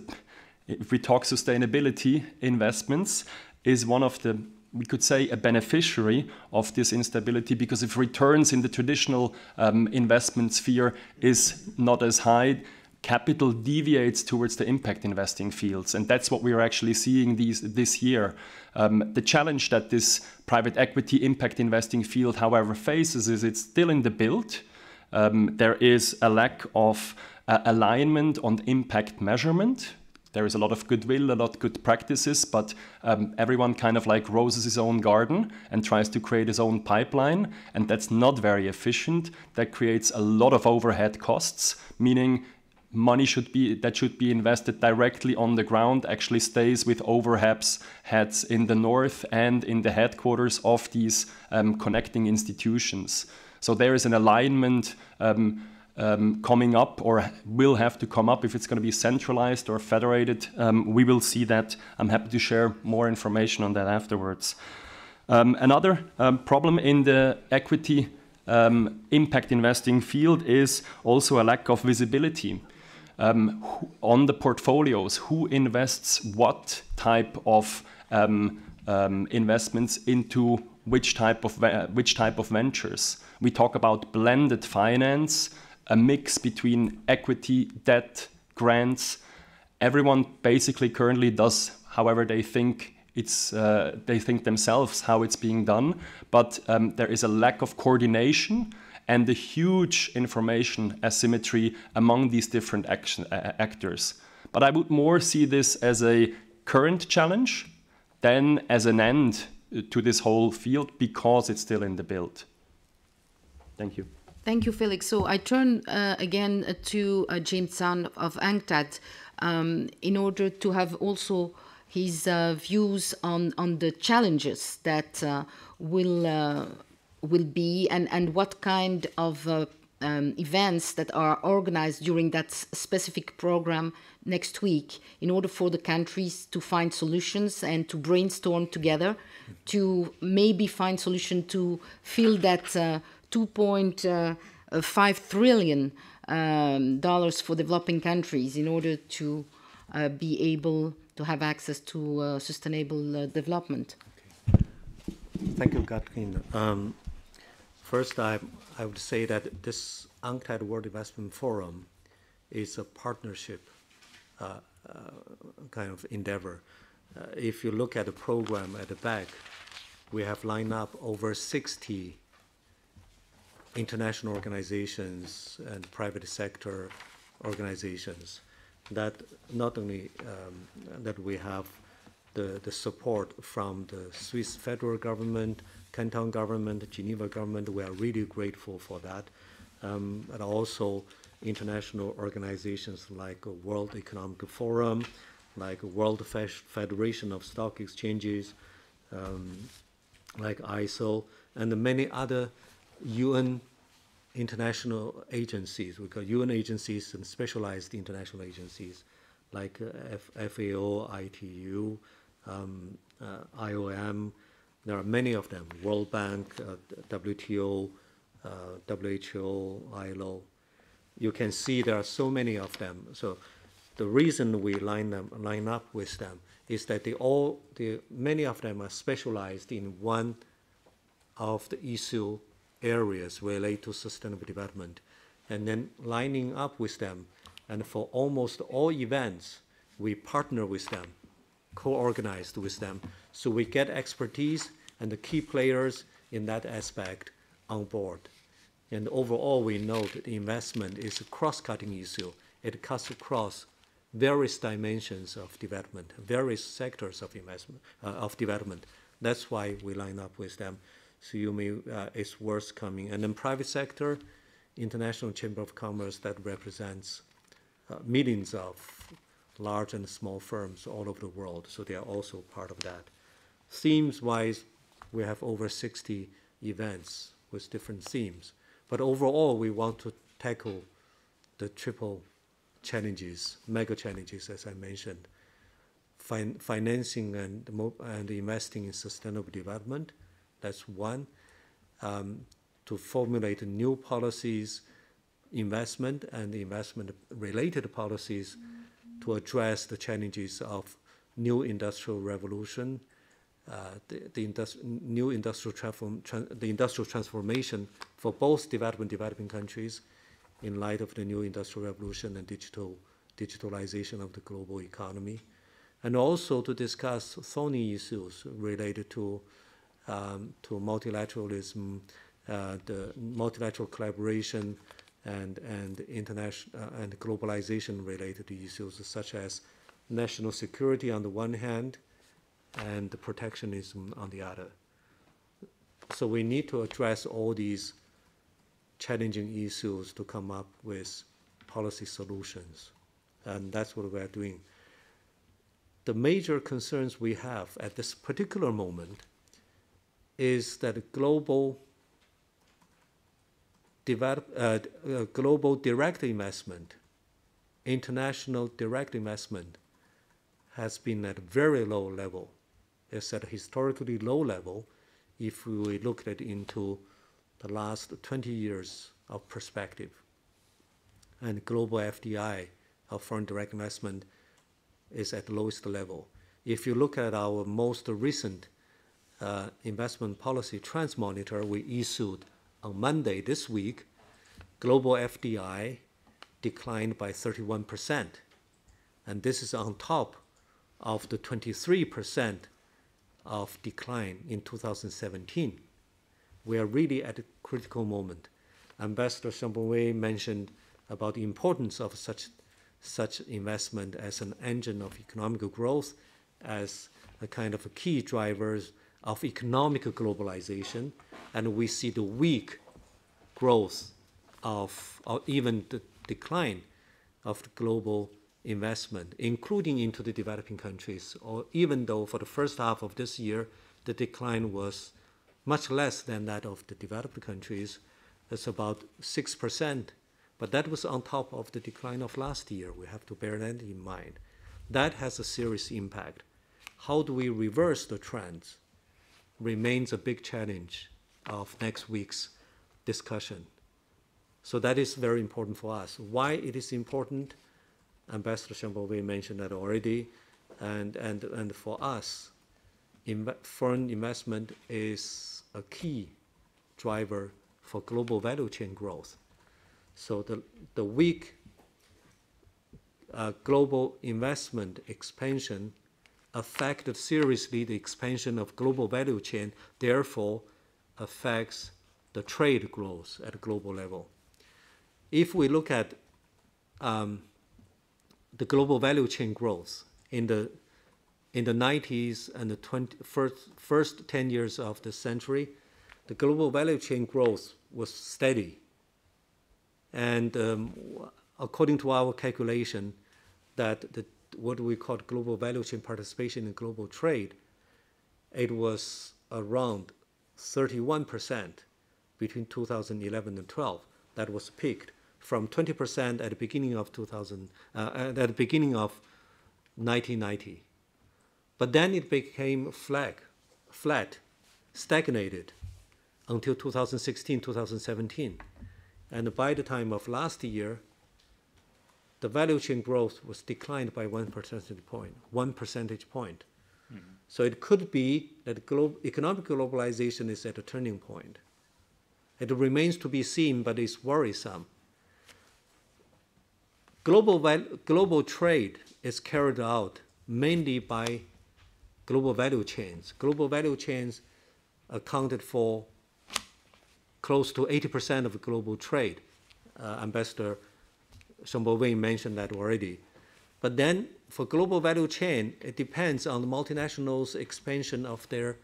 if we talk sustainability investments, is one of the, we could say, a beneficiary of this instability, because if returns in the traditional investment sphere is not as high, capital deviates towards the impact investing fields. And that's what we are actually seeing this year. The challenge that this private equity impact investing field, however, faces is it's still in the build. There is a lack of alignment on impact measurement. There is a lot of goodwill, a lot of good practices, but everyone kind of like roses his own garden and tries to create his own pipeline, and that's not very efficient. That creates a lot of overhead costs, meaning money should be invested directly on the ground actually stays with overheads in the north and in the headquarters of these connecting institutions. So there is an alignment coming up, or will have to come up if it's going to be centralized or federated. We will see that. I'm happy to share more information on that afterwards. Another problem in the equity impact investing field is also a lack of visibility. on the portfolios, who invests what type of investments into which type of ventures. We talk about blended finance, a mix between equity, debt, grants. Everyone basically currently does however they think they think themselves how it's being done, but there is a lack of coordination and a huge information asymmetry among these different actors. But I would more see this as a current challenge than as an end to this whole field, because it's still in the build. Thank you. Thank you, Felix. So I turn again to James Zhan of UNCTAD in order to have also his views on the challenges that will be and what kind of events that are organized during that specific program next week in order for the countries to find solutions and to brainstorm together to maybe find solution to fill that $2.5 trillion for developing countries in order to be able to have access to sustainable development. Okay. Thank you, Klvin. First, I would say that this UNCTAD World Investment Forum is a partnership kind of endeavor. If you look at the program at the back, we have lined up over 60 international organizations and private sector organizations that not only that we have the support from the Swiss federal government, canton government, Geneva government. We are really grateful for that. And also international organizations like World Economic Forum, like World Federation of Stock Exchanges, like ISO, and many other UN international agencies. We call UN agencies and specialized international agencies like FAO, ITU, IOM. There are many of them, World Bank, WTO, WHO, ILO. You can see there are so many of them. So the reason we line up with them is that many of them are specialized in one of the issue areas related to sustainable development. And then lining up with them, and for almost all events, we partner with them, co-organized with them. So we get expertise and the key players in that aspect on board. And overall, we know that investment is a cross-cutting issue. It cuts across various dimensions of development, various sectors of investment, of development. That's why we line up with them. So it's worth coming. And then private sector, International Chamber of Commerce that represents millions of large and small firms all over the world. So they are also part of that. Themes-wise, we have over 60 events with different themes. But overall, we want to tackle the triple challenges, mega challenges, as I mentioned. Financing and investing in sustainable development, that's one. To formulate new policies, investment and investment-related policies to address the challenges of new industrial revolution, the industrial transformation for both developing countries in light of the new industrial revolution and digitalization of the global economy, and also to discuss thorny issues related to multilateralism, the multilateral collaboration, and international and globalization related issues such as national security on the one hand and the protectionism on the other. So we need to address all these challenging issues to come up with policy solutions, and that's what we're doing. The major concerns we have at this particular moment is that global direct investment, international direct investment, has been at a very low level. It's at a historically low level if we look at it into the last 20 years of perspective. And global FDI of foreign direct investment is at the lowest level. If you look at our most recent investment policy trends monitor we issued on Monday this week, global FDI declined by 31%. And this is on top of the 23% of decline in 2017. We are really at a critical moment. Ambassador Chambovey mentioned about the importance of such investment as an engine of economic growth, as a kind of a key drivers of economic globalization, and we see the weak growth of, or even the decline of the global investment, including into the developing countries, or even though for the first half of this year, the decline was much less than that of the developed countries. It's about 6%, but that was on top of the decline of last year. We have to bear that in mind. That has a serious impact. How do we reverse the trends remains a big challenge of next week's discussion. So that is very important for us. Why it is important, Ambassador Chambovey mentioned that already, and for us, foreign investment is a key driver for global value chain growth. So the weak global investment expansion affected seriously the expansion of global value chain, therefore affects the trade growth at a global level. If we look at the global value chain growth in the 90s and the first 10 years of the century, the global value chain growth was steady. And according to our calculation, that what we call global value chain participation in global trade, it was around 31% between 2011 and 12. That was peaked from 20% at the beginning of at the beginning of 1990. But then it became flat, stagnated until 2016, 2017. And by the time of last year, the value chain growth was declined by 1 percentage point, 1 percentage point. Mm-hmm. So it could be that economic globalization is at a turning point. It remains to be seen, but it's worrisome. Global trade is carried out mainly by global value chains. Global value chains accounted for close to 80% of global trade. Ambassador Chambovey mentioned that already. But then for global value chain, it depends on the multinationals' expansion of their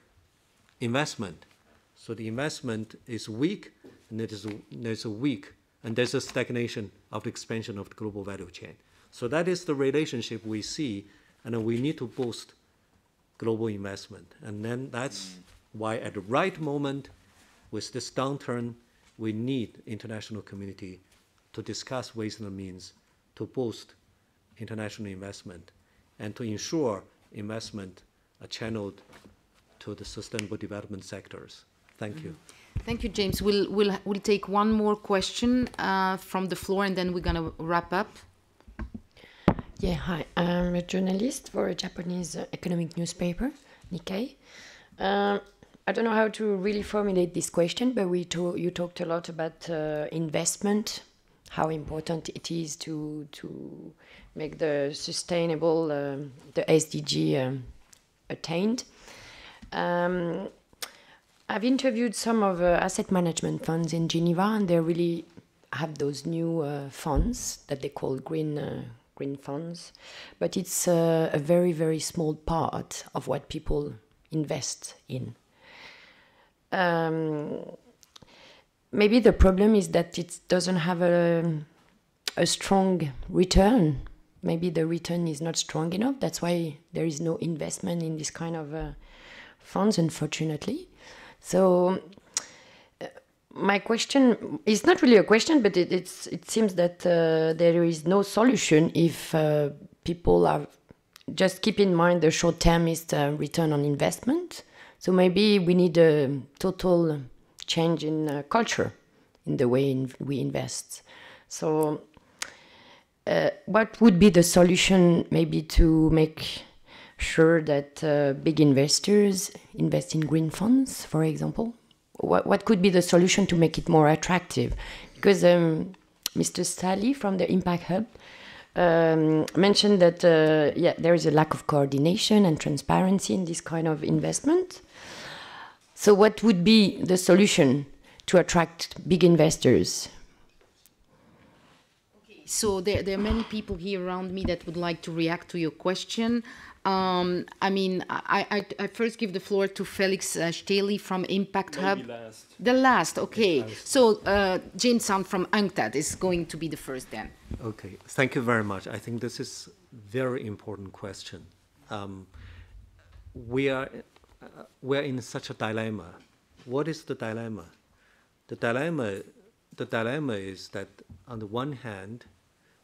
investment. So the investment is weak, and there's a stagnation of the expansion of the global value chain. So that is the relationship we see, and we need to boost global investment. And then that's why at the right moment, with this downturn, we need international community to discuss ways and means to boost international investment and to ensure investment are channeled to the sustainable development sectors. Thank you. Thank you, James. We'll take one more question from the floor, and then we're going to wrap up. Yeah, hi. I'm a journalist for a Japanese economic newspaper, Nikkei. I don't know how to really formulate this question, but you talked a lot about investment, how important it is to make the sustainable, the SDG attained. I've interviewed some of asset management funds in Geneva, and they really have those new funds that they call green funds, but it's a very, very small part of what people invest in. Maybe the problem is that it doesn't have a strong return. Maybe the return is not strong enough. That's why there is no investment in this kind of funds, unfortunately. So my question is not really a question, but it seems that there is no solution if people are just keep in mind the short-termist return on investment. So maybe we need a total change in culture in the way we invest. So what would be the solution maybe to make sure that big investors invest in green funds, for example? What could be the solution to make it more attractive? Because Mr. Stähli from the Impact Hub mentioned that there is a lack of coordination and transparency in this kind of investment. So what would be the solution to attract big investors? Okay, so there are many people here around me that would like to react to your question. I mean, I first give the floor to Felix Stähli from Impact Hub. Last. The last, okay. So Zhan from UNCTAD is going to be the first then. Okay, thank you very much. I think this is a very important question. We are in such a dilemma. What is the dilemma? The dilemma is that on the one hand,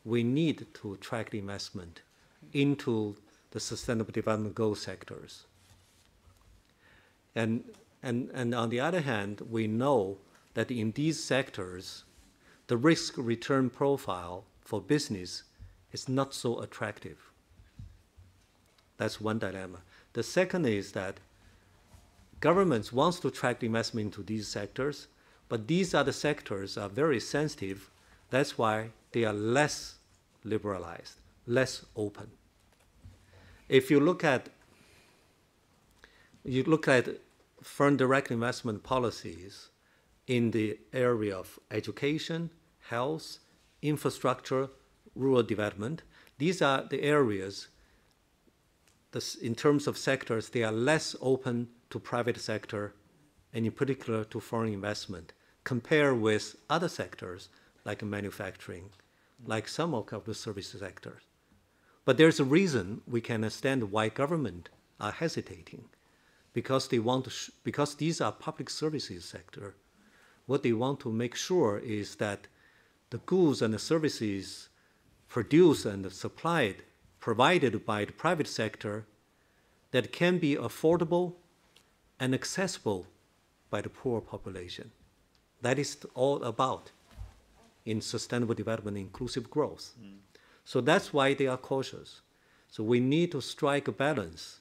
we need to attract investment into the Sustainable Development Goal sectors. And on the other hand, we know that in these sectors, the risk-return profile for business is not so attractive. That's one dilemma. The second is that governments want to attract investment into these sectors, but these other sectors are very sensitive. That's why they are less liberalized, less open. If you look at foreign direct investment policies in the area of education, health, infrastructure, rural development, these are the areas, in terms of sectors, they are less open to private sector, and in particular to foreign investment, compared with other sectors like manufacturing, like some of the service sectors. But there's a reason we can understand why government are hesitating, because they want to because these are public services sector. What they want to make sure is that the goods and the services produced and supplied, provided by the private sector, that can be affordable and accessible by the poor population. That is all about in sustainable development, inclusive growth. So that's why they are cautious. So we need to strike a balance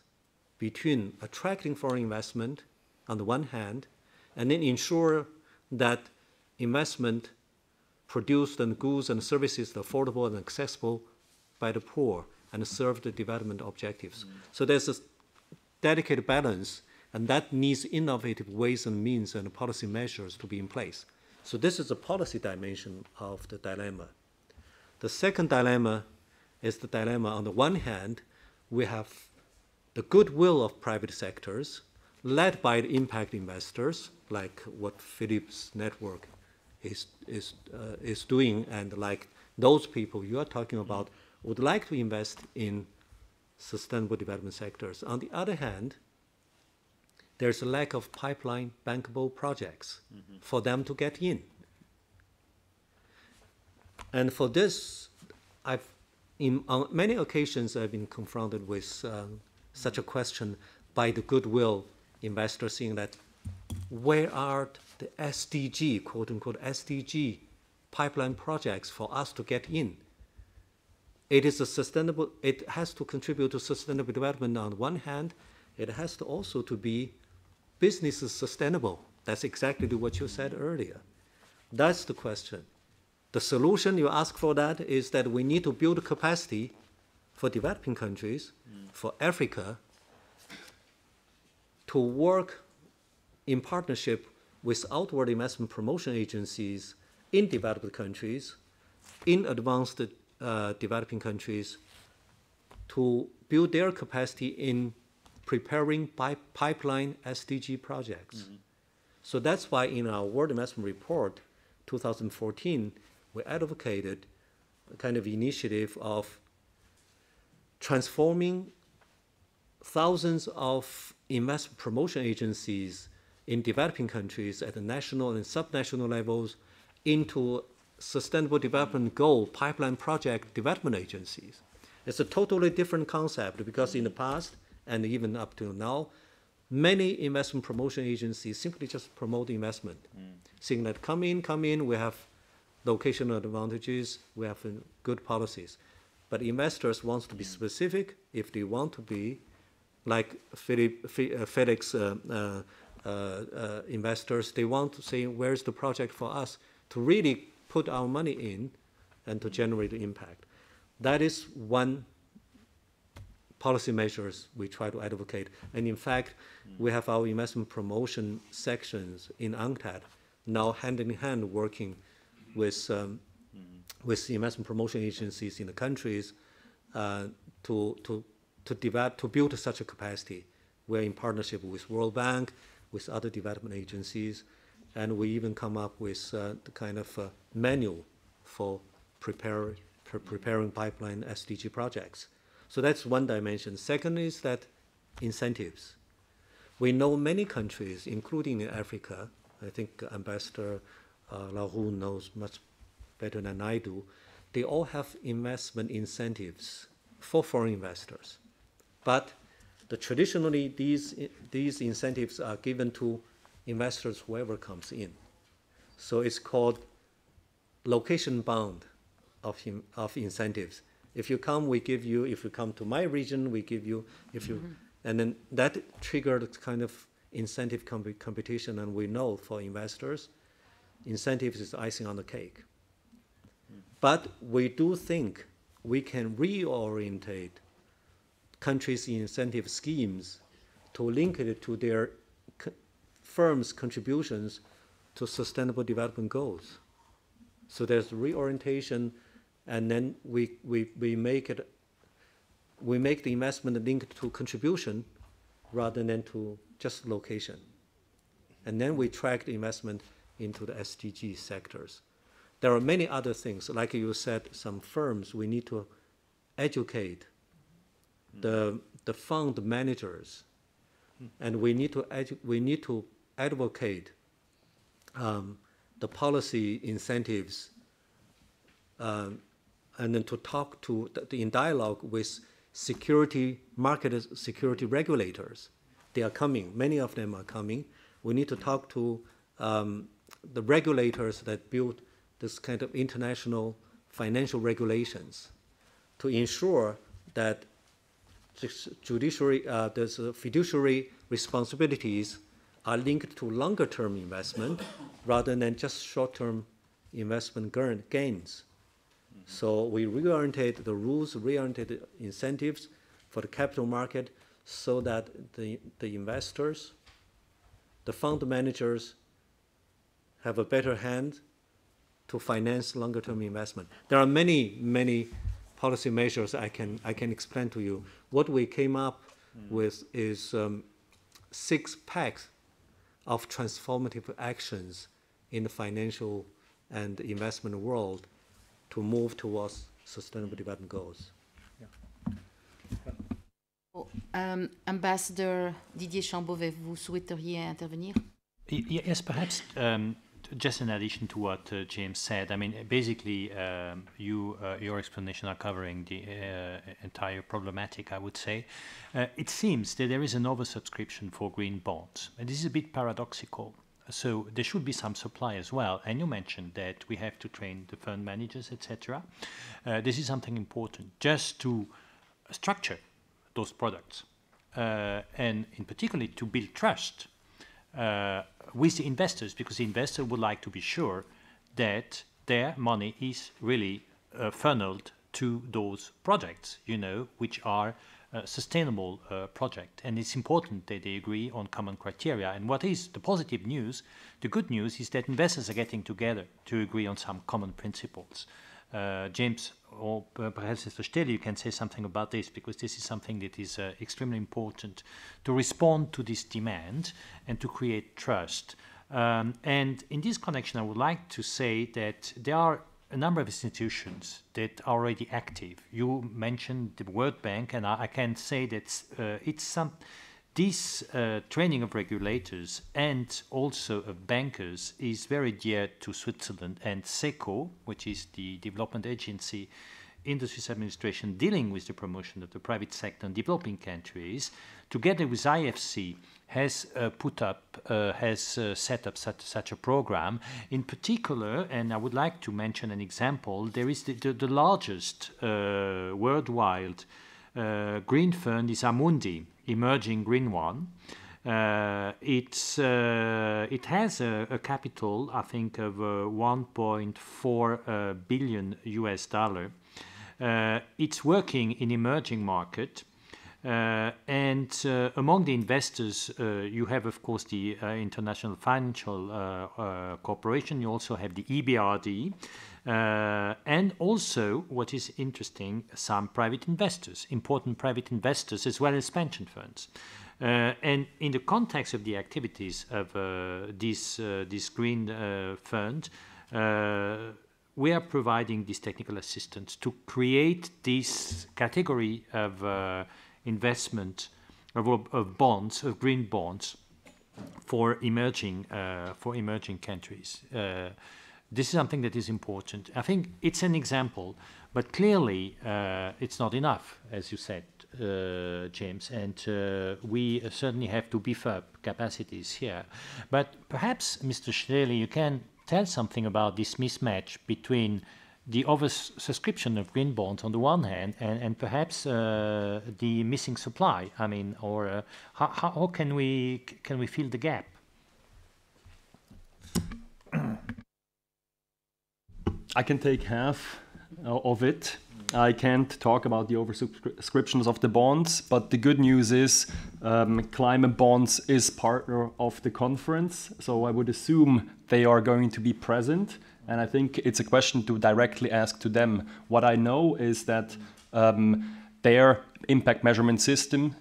between attracting foreign investment on the one hand, and then ensure that investment produced and goods and services are affordable and accessible by the poor and serve the development objectives. So there's a delicate balance, and that needs innovative ways and means and policy measures to be in place. So this is a policy dimension of the dilemma. The second dilemma is the dilemma, on the one hand, we have the goodwill of private sectors led by the impact investors, like what Philip's network is doing, and like those people you are talking about would like to invest in sustainable development sectors. On the other hand, there's a lack of pipeline bankable projects for them to get in. And for this, on many occasions, I've been confronted with such a question by the goodwill investors, saying that where are the SDG, quote unquote, SDG pipeline projects for us to get in? It is it has to contribute to sustainable development on one hand. It has to also to be businesses sustainable. That's exactly what you said earlier. That's the question. The solution you ask for that is that we need to build capacity for developing countries, for Africa, to work in partnership with outward investment promotion agencies in developed countries, in advanced developing countries, to build their capacity in preparing pipeline SDG projects. So that's why in our World Investment Report 2014, we advocated a kind of initiative of transforming thousands of investment promotion agencies in developing countries at the national and subnational levels into Sustainable Development Goal pipeline project development agencies. It's a totally different concept, because in the past, and even up to now, many investment promotion agencies simply just promote investment, saying that come in, we have locational advantages, we have good policies. But investors want to be specific. If they want to be like Felix investors, they want to say, where's the project for us to really put our money in and to generate the impact. That is one policy measures we try to advocate. And in fact, we have our investment promotion sections in UNCTAD now hand in hand working with investment promotion agencies in the countries to build such a capacity. We're in partnership with World Bank, with other development agencies, and we even come up with the kind of manual for preparing pipeline SDG projects. So that's one dimension. Second is that incentives. We know many countries, including in Africa, I think Ambassador Laourou knows much better than I do, they all have investment incentives for foreign investors. But traditionally, these incentives are given to investors, whoever comes in. So it's called location bound of incentives. If you come, we give you. If you come to my region, we give you. If you, and then that triggered kind of incentive competition. And we know for investors, incentives is icing on the cake. But we do think we can reorientate countries' incentive schemes to link it to their firms' contributions to sustainable development goals. So there's reorientation, and then we make the investment linked to contribution rather than to just location. And then we track the investment into the SDG sectors. There are many other things, like you said, some firms, we need to educate the fund managers, and we need to advocate the policy incentives, and then to talk to in dialogue with market security regulators. They are coming. Many of them are coming. We need to talk to the regulators that build this kind of international financial regulations to ensure that there's fiduciary responsibilities are linked to longer-term investment rather than just short-term investment gains. So we reorientate the rules, reorientate the incentives for the capital market so that the investors, the fund managers have a better hand to finance longer-term investment. There are many policy measures I can explain to you. What we came up with is 6 packs of transformative actions in the financial and investment world to move towards sustainable development goals. Ambassador Didier Chambovey, vous souhaiteriez intervenir? Yes, perhaps just in addition to what James said. I mean, basically, your explanation are covering the entire problematic, I would say. It seems that there is an oversubscription for green bonds, and this is a bit paradoxical. So there should be some supply as well. And you mentioned that we have to train the fund managers, etc. This is something important, just to structure those products, and in particular to build trust with the investors, because the investor would like to be sure that their money is really funneled to those projects, which are sustainable project. And it's important that they agree on common criteria. And what is the positive news? The good news is that investors are getting together to agree on some common principles. James, or perhaps Mr. Stähli, you can say something about this, because this is something that is extremely important to respond to this demand and to create trust. And in this connection, I would like to say that there are a number of institutions that are already active. You mentioned the World Bank, and I can say that this training of regulators and also of bankers is very dear to Switzerland, and SECO, which is the development agency in the Swiss administration dealing with the promotion of the private sector in developing countries, together with IFC, has set up such a program. In particular, and I would like to mention an example, there is the largest worldwide green fund is Amundi, Emerging Green One. It has a capital, I think, of 1.4 billion US dollar. It's working in emerging market. And among the investors, you have, of course, the International Financial Corporation. You also have the EBRD. And also, what is interesting, some private investors, important private investors, as well as pension funds. And in the context of the activities of this green fund, we are providing this technical assistance to create this category of investment of bonds, of green bonds, for emerging countries. This is something that is important. I think it's an example, but clearly it's not enough, as you said, James, and we certainly have to beef up capacities here. But perhaps, Mr. Stähli, you can tell something about this mismatch between the oversubscription of green bonds on the one hand and perhaps the missing supply. I mean, or how can we fill the gap? I can take half of it. I can't talk about the oversubscriptions of the bonds, but the good news is Climate Bonds is partner of the conference, so I would assume they are going to be present, and I think it's a question to directly ask to them. What I know is that their impact measurement system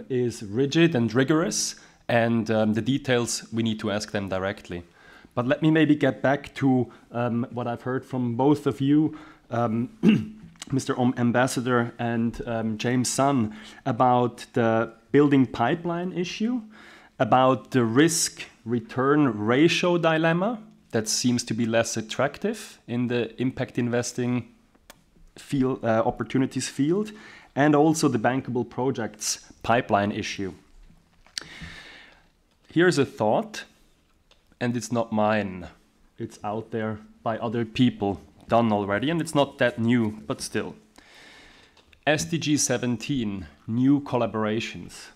is rigid and rigorous, and the details we need to ask them directly. But let me maybe get back to what I've heard from both of you, Mr. Ambassador and James Zhan, about the building pipeline issue, about the risk-return ratio dilemma that seems to be less attractive in the impact investing field, opportunities field, and also the bankable projects pipeline issue. Here's a thought, and it's not mine. It's out there by other people, done already, and it's not that new, but still. SDG 17, new collaborations.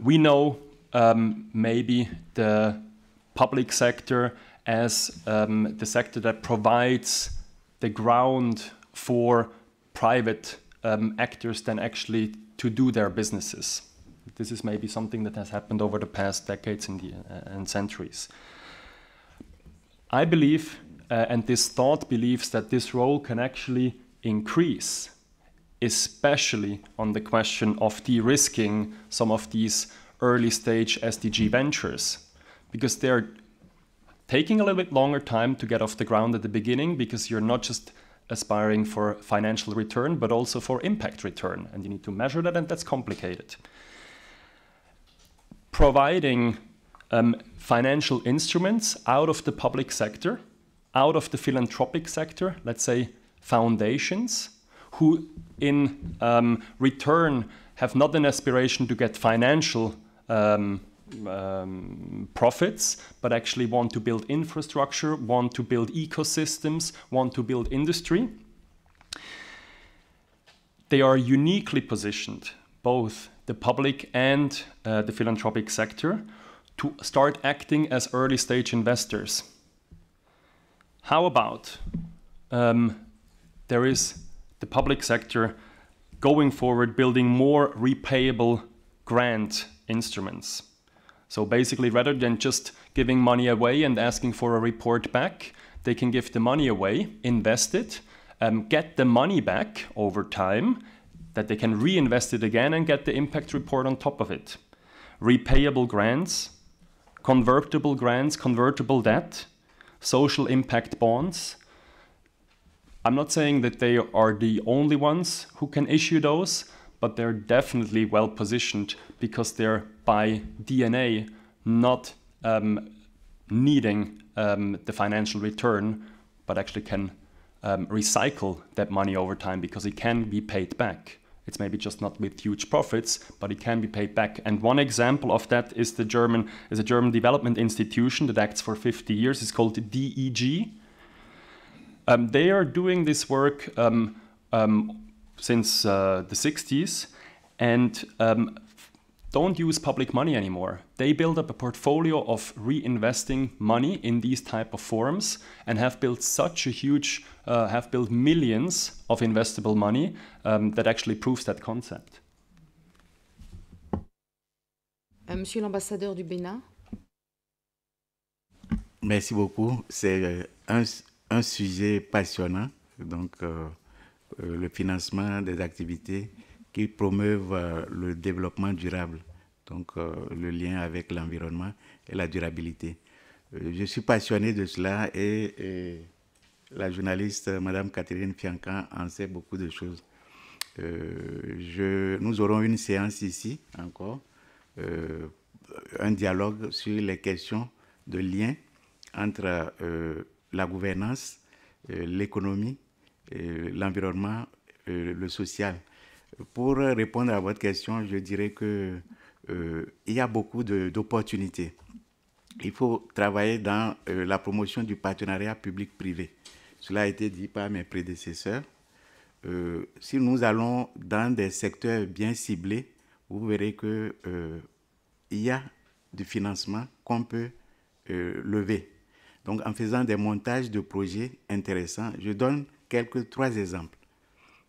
We know maybe the public sector as the sector that provides the ground for private actors then actually to do their businesses. This is maybe something that has happened over the past decades and centuries. I believe, and this thought believes, that this role can actually increase, especially on the question of de-risking some of these early stage SDG ventures, because they're taking a little bit longer time to get off the ground at the beginning, because you're not just aspiring for financial return, but also for impact return, and you need to measure that, and that's complicated. Providing financial instruments out of the public sector, out of the philanthropic sector, let's say foundations, who in return have not an aspiration to get financial profits, but actually want to build infrastructure, want to build ecosystems, want to build industry. They are uniquely positioned, both the public and the philanthropic sector, to start acting as early stage investors. How about there is the public sector going forward building more repayable grant instruments? So basically, rather than just giving money away and asking for a report back, they can give the money away, invest it, get the money back over time, that they can reinvest it again and get the impact report on top of it. Repayable grants, convertible grants, convertible debt, social impact bonds. I'm not saying that they are the only ones who can issue those, but they're definitely well positioned because they're by DNA not needing the financial return, but actually can recycle that money over time because it can be paid back. It's maybe just not with huge profits, but it can be paid back. And one example of that is a German development institution that acts for 50 years. It's called DEG. They are doing this work since the 60s and don't use public money anymore. They build up a portfolio of reinvesting money in these type of forums and have built such a huge, have built millions of investable money that actually proves that concept. Monsieur l'ambassadeur du Bénin. Merci beaucoup. C'est un sujet passionnant, donc le financement des activités qui promeuvent le développement durable, donc le lien avec l'environnement et la durabilité. Je suis passionné de cela et la journaliste Madame Catherine Fiankan en sait beaucoup de choses. Nous aurons une séance ici encore, un dialogue sur les questions de lien entre la gouvernance, l'économie, l'environnement, le social. Pour répondre à votre question, je dirais qu'il y a beaucoup d'opportunités. Il faut travailler dans la promotion du partenariat public-privé. Cela a été dit par mes prédécesseurs. Si nous allons dans des secteurs bien ciblés, vous verrez qu'il y a du financement qu'on peut lever. Donc, en faisant des montages de projets intéressants, je donne trois exemples.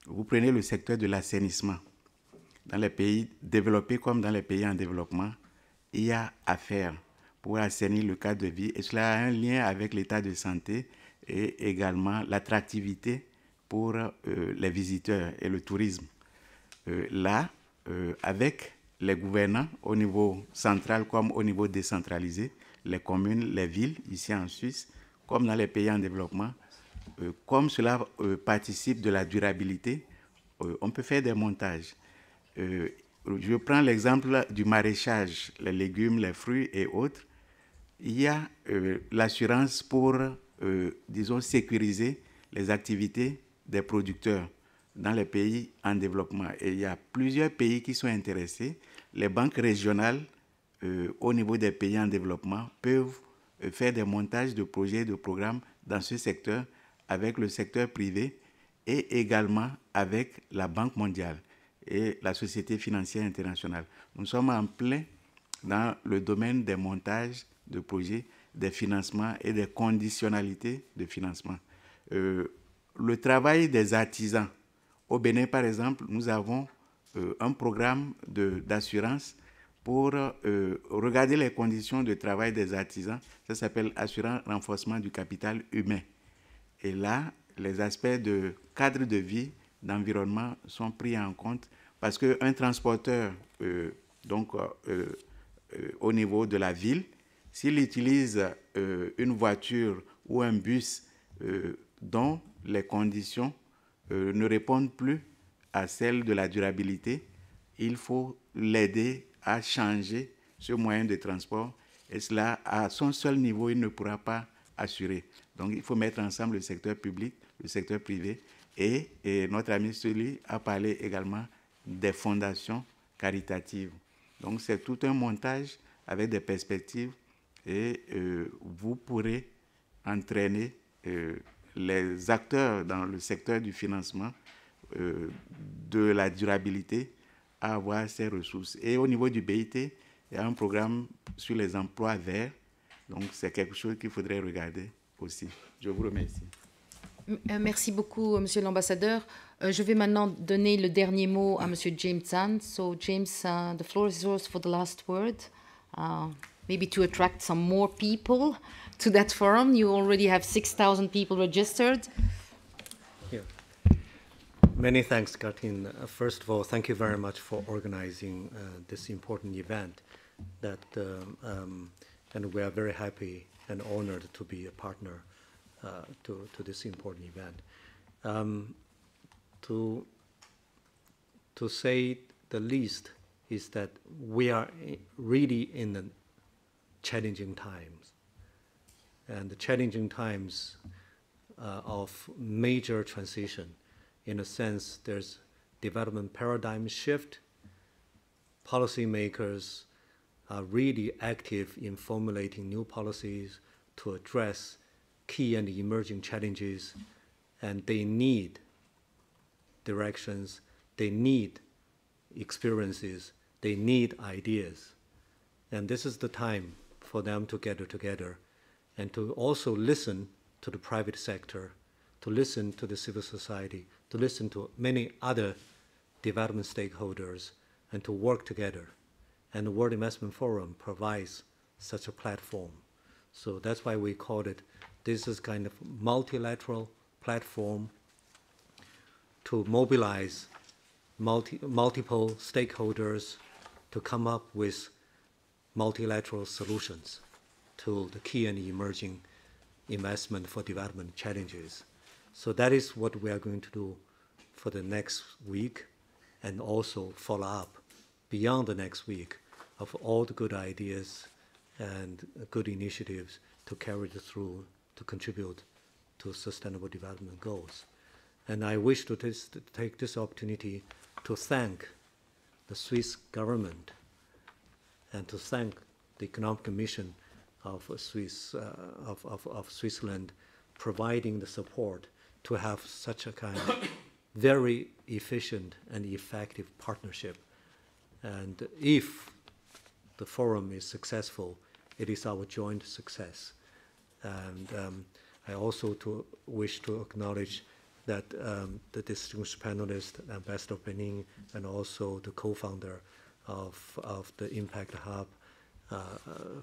Vous prenez le secteur de l'assainissement. Dans les pays développés comme dans les pays en développement, il y a à faire pour assainir le cadre de vie. Et cela a un lien avec l'état de santé et également l'attractivité pour les visiteurs et le tourisme. Avec les gouvernants au niveau central comme au niveau décentralisé, les communes, les villes, ici en Suisse, comme dans les pays en développement, comme cela participe de la durabilité, on peut faire des montages. Je prends l'exemple du maraîchage, les légumes, les fruits et autres. Il y a l'assurance pour, disons, sécuriser les activités des producteurs dans les pays en développement. Et il y a plusieurs pays qui sont intéressés. Les banques régionales au niveau des pays en développement peuvent faire des montages de projets, de programmes dans ce secteur avec le secteur privé et également avec la Banque mondiale et la Société financière internationale. Nous sommes en plein dans le domaine des montages de projets, des financements et des conditionnalités de financement. Le travail des artisans. Au Bénin, par exemple, nous avons un programme d'assurance pour regarder les conditions de travail des artisans. Ça s'appelle assurance renforcement du capital humain. Et là, les aspects de cadre de vie, d'environnement sont pris en compte parce qu'un transporteur, au niveau de la ville, s'il utilise une voiture ou un bus dont les conditions ne répondent plus à celles de la durabilité, il faut l'aider à changer ce moyen de transport. Et cela, à son seul niveau, il ne pourra pas assurer. Donc, il faut mettre ensemble le secteur public, le secteur privé. Et notre ami Stähli a parlé également des fondations caritatives. Donc, c'est tout un montage avec des perspectives et vous pourrez entraîner les acteurs dans le secteur du financement de la durabilité à avoir ces ressources. Et au niveau du BIT, il y a un programme sur les emplois verts. Donc, c'est quelque chose qu'il faudrait regarder aussi. Je vous remercie. Merci beaucoup, Monsieur l'ambassadeur. Je vais maintenant donner le dernier mot à Monsieur James Zhan. So, James, the floor is yours for the last word. Maybe to attract some more people to that forum. You already have 6,000 people registered. Yeah. Many thanks, Katin. First of all, thank you very much for organizing this important event. And we are very happy and honored to be a partner to this important event. To say the least is that we are really in the challenging times. And the challenging times of major transition. In a sense, there's development paradigm shift. Policymakers are really active in formulating new policies to address key and emerging challenges, and they need directions, they need experiences, they need ideas. And this is the time for them to gather together and to also listen to the private sector, to listen to the civil society, to listen to many other development stakeholders, and to work together. And the World Investment Forum provides such a platform. So that's why we call it, this is kind of multilateral platform to mobilize multiple stakeholders to come up with multilateral solutions to the key and emerging investment for development challenges. So that is what we are going to do for the next week, and also follow up beyond the next week of all the good ideas and good initiatives to carry it through to contribute to sustainable development goals. And I wish to take this opportunity to thank the Swiss government and to thank the Economic Commission of Switzerland providing the support to have such a kind of very efficient and effective partnership. And if the forum is successful, it is our joint success. And I also wish to acknowledge that the distinguished panelist, Ambassador Benin, and also the co-founder of the Impact Hub,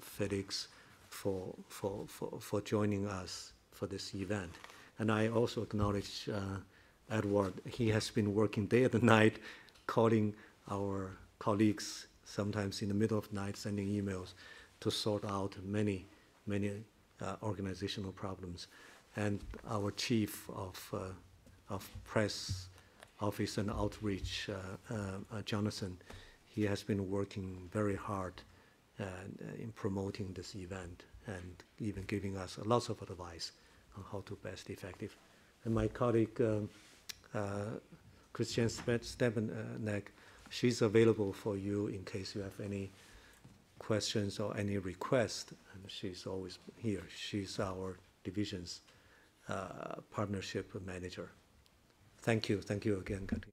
Felix, for joining us for this event. And I also acknowledge Edward. He has been working day and night, calling our colleagues, sometimes in the middle of the night, sending emails to sort out many organizational problems. And our chief of press office and outreach, Jonathan, he has been working very hard in promoting this event and even giving us lots of advice on how to best effective. And my colleague, Christian Stepanek, she's available for you in case you have any questions or any requests, and she's always here. She's our division's partnership manager. Thank you again, Catherine.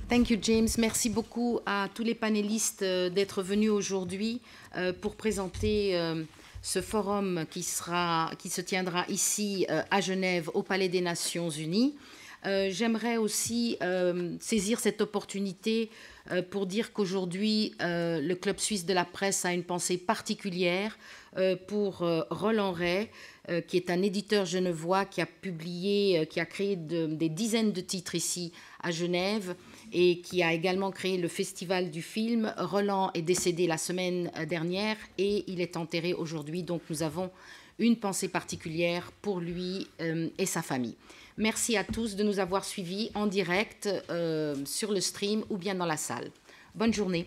Thank you, James. Merci beaucoup à tous les panélistes d'être venus aujourd'hui pour présenter ce forum qui se tiendra ici à Genève, au Palais des Nations Unies. J'aimerais aussi saisir cette opportunité pour dire qu'aujourd'hui, le Club suisse de la presse a une pensée particulière pour Roland Ray, qui est un éditeur genevois qui a publié, qui a créé des dizaines de titres ici à Genève et qui a également créé le Festival du film. Roland est décédé la semaine dernière et il est enterré aujourd'hui, donc nous avons une pensée particulière pour lui et sa famille. Merci à tous de nous avoir suivis en direct sur le stream ou bien dans la salle. Bonne journée.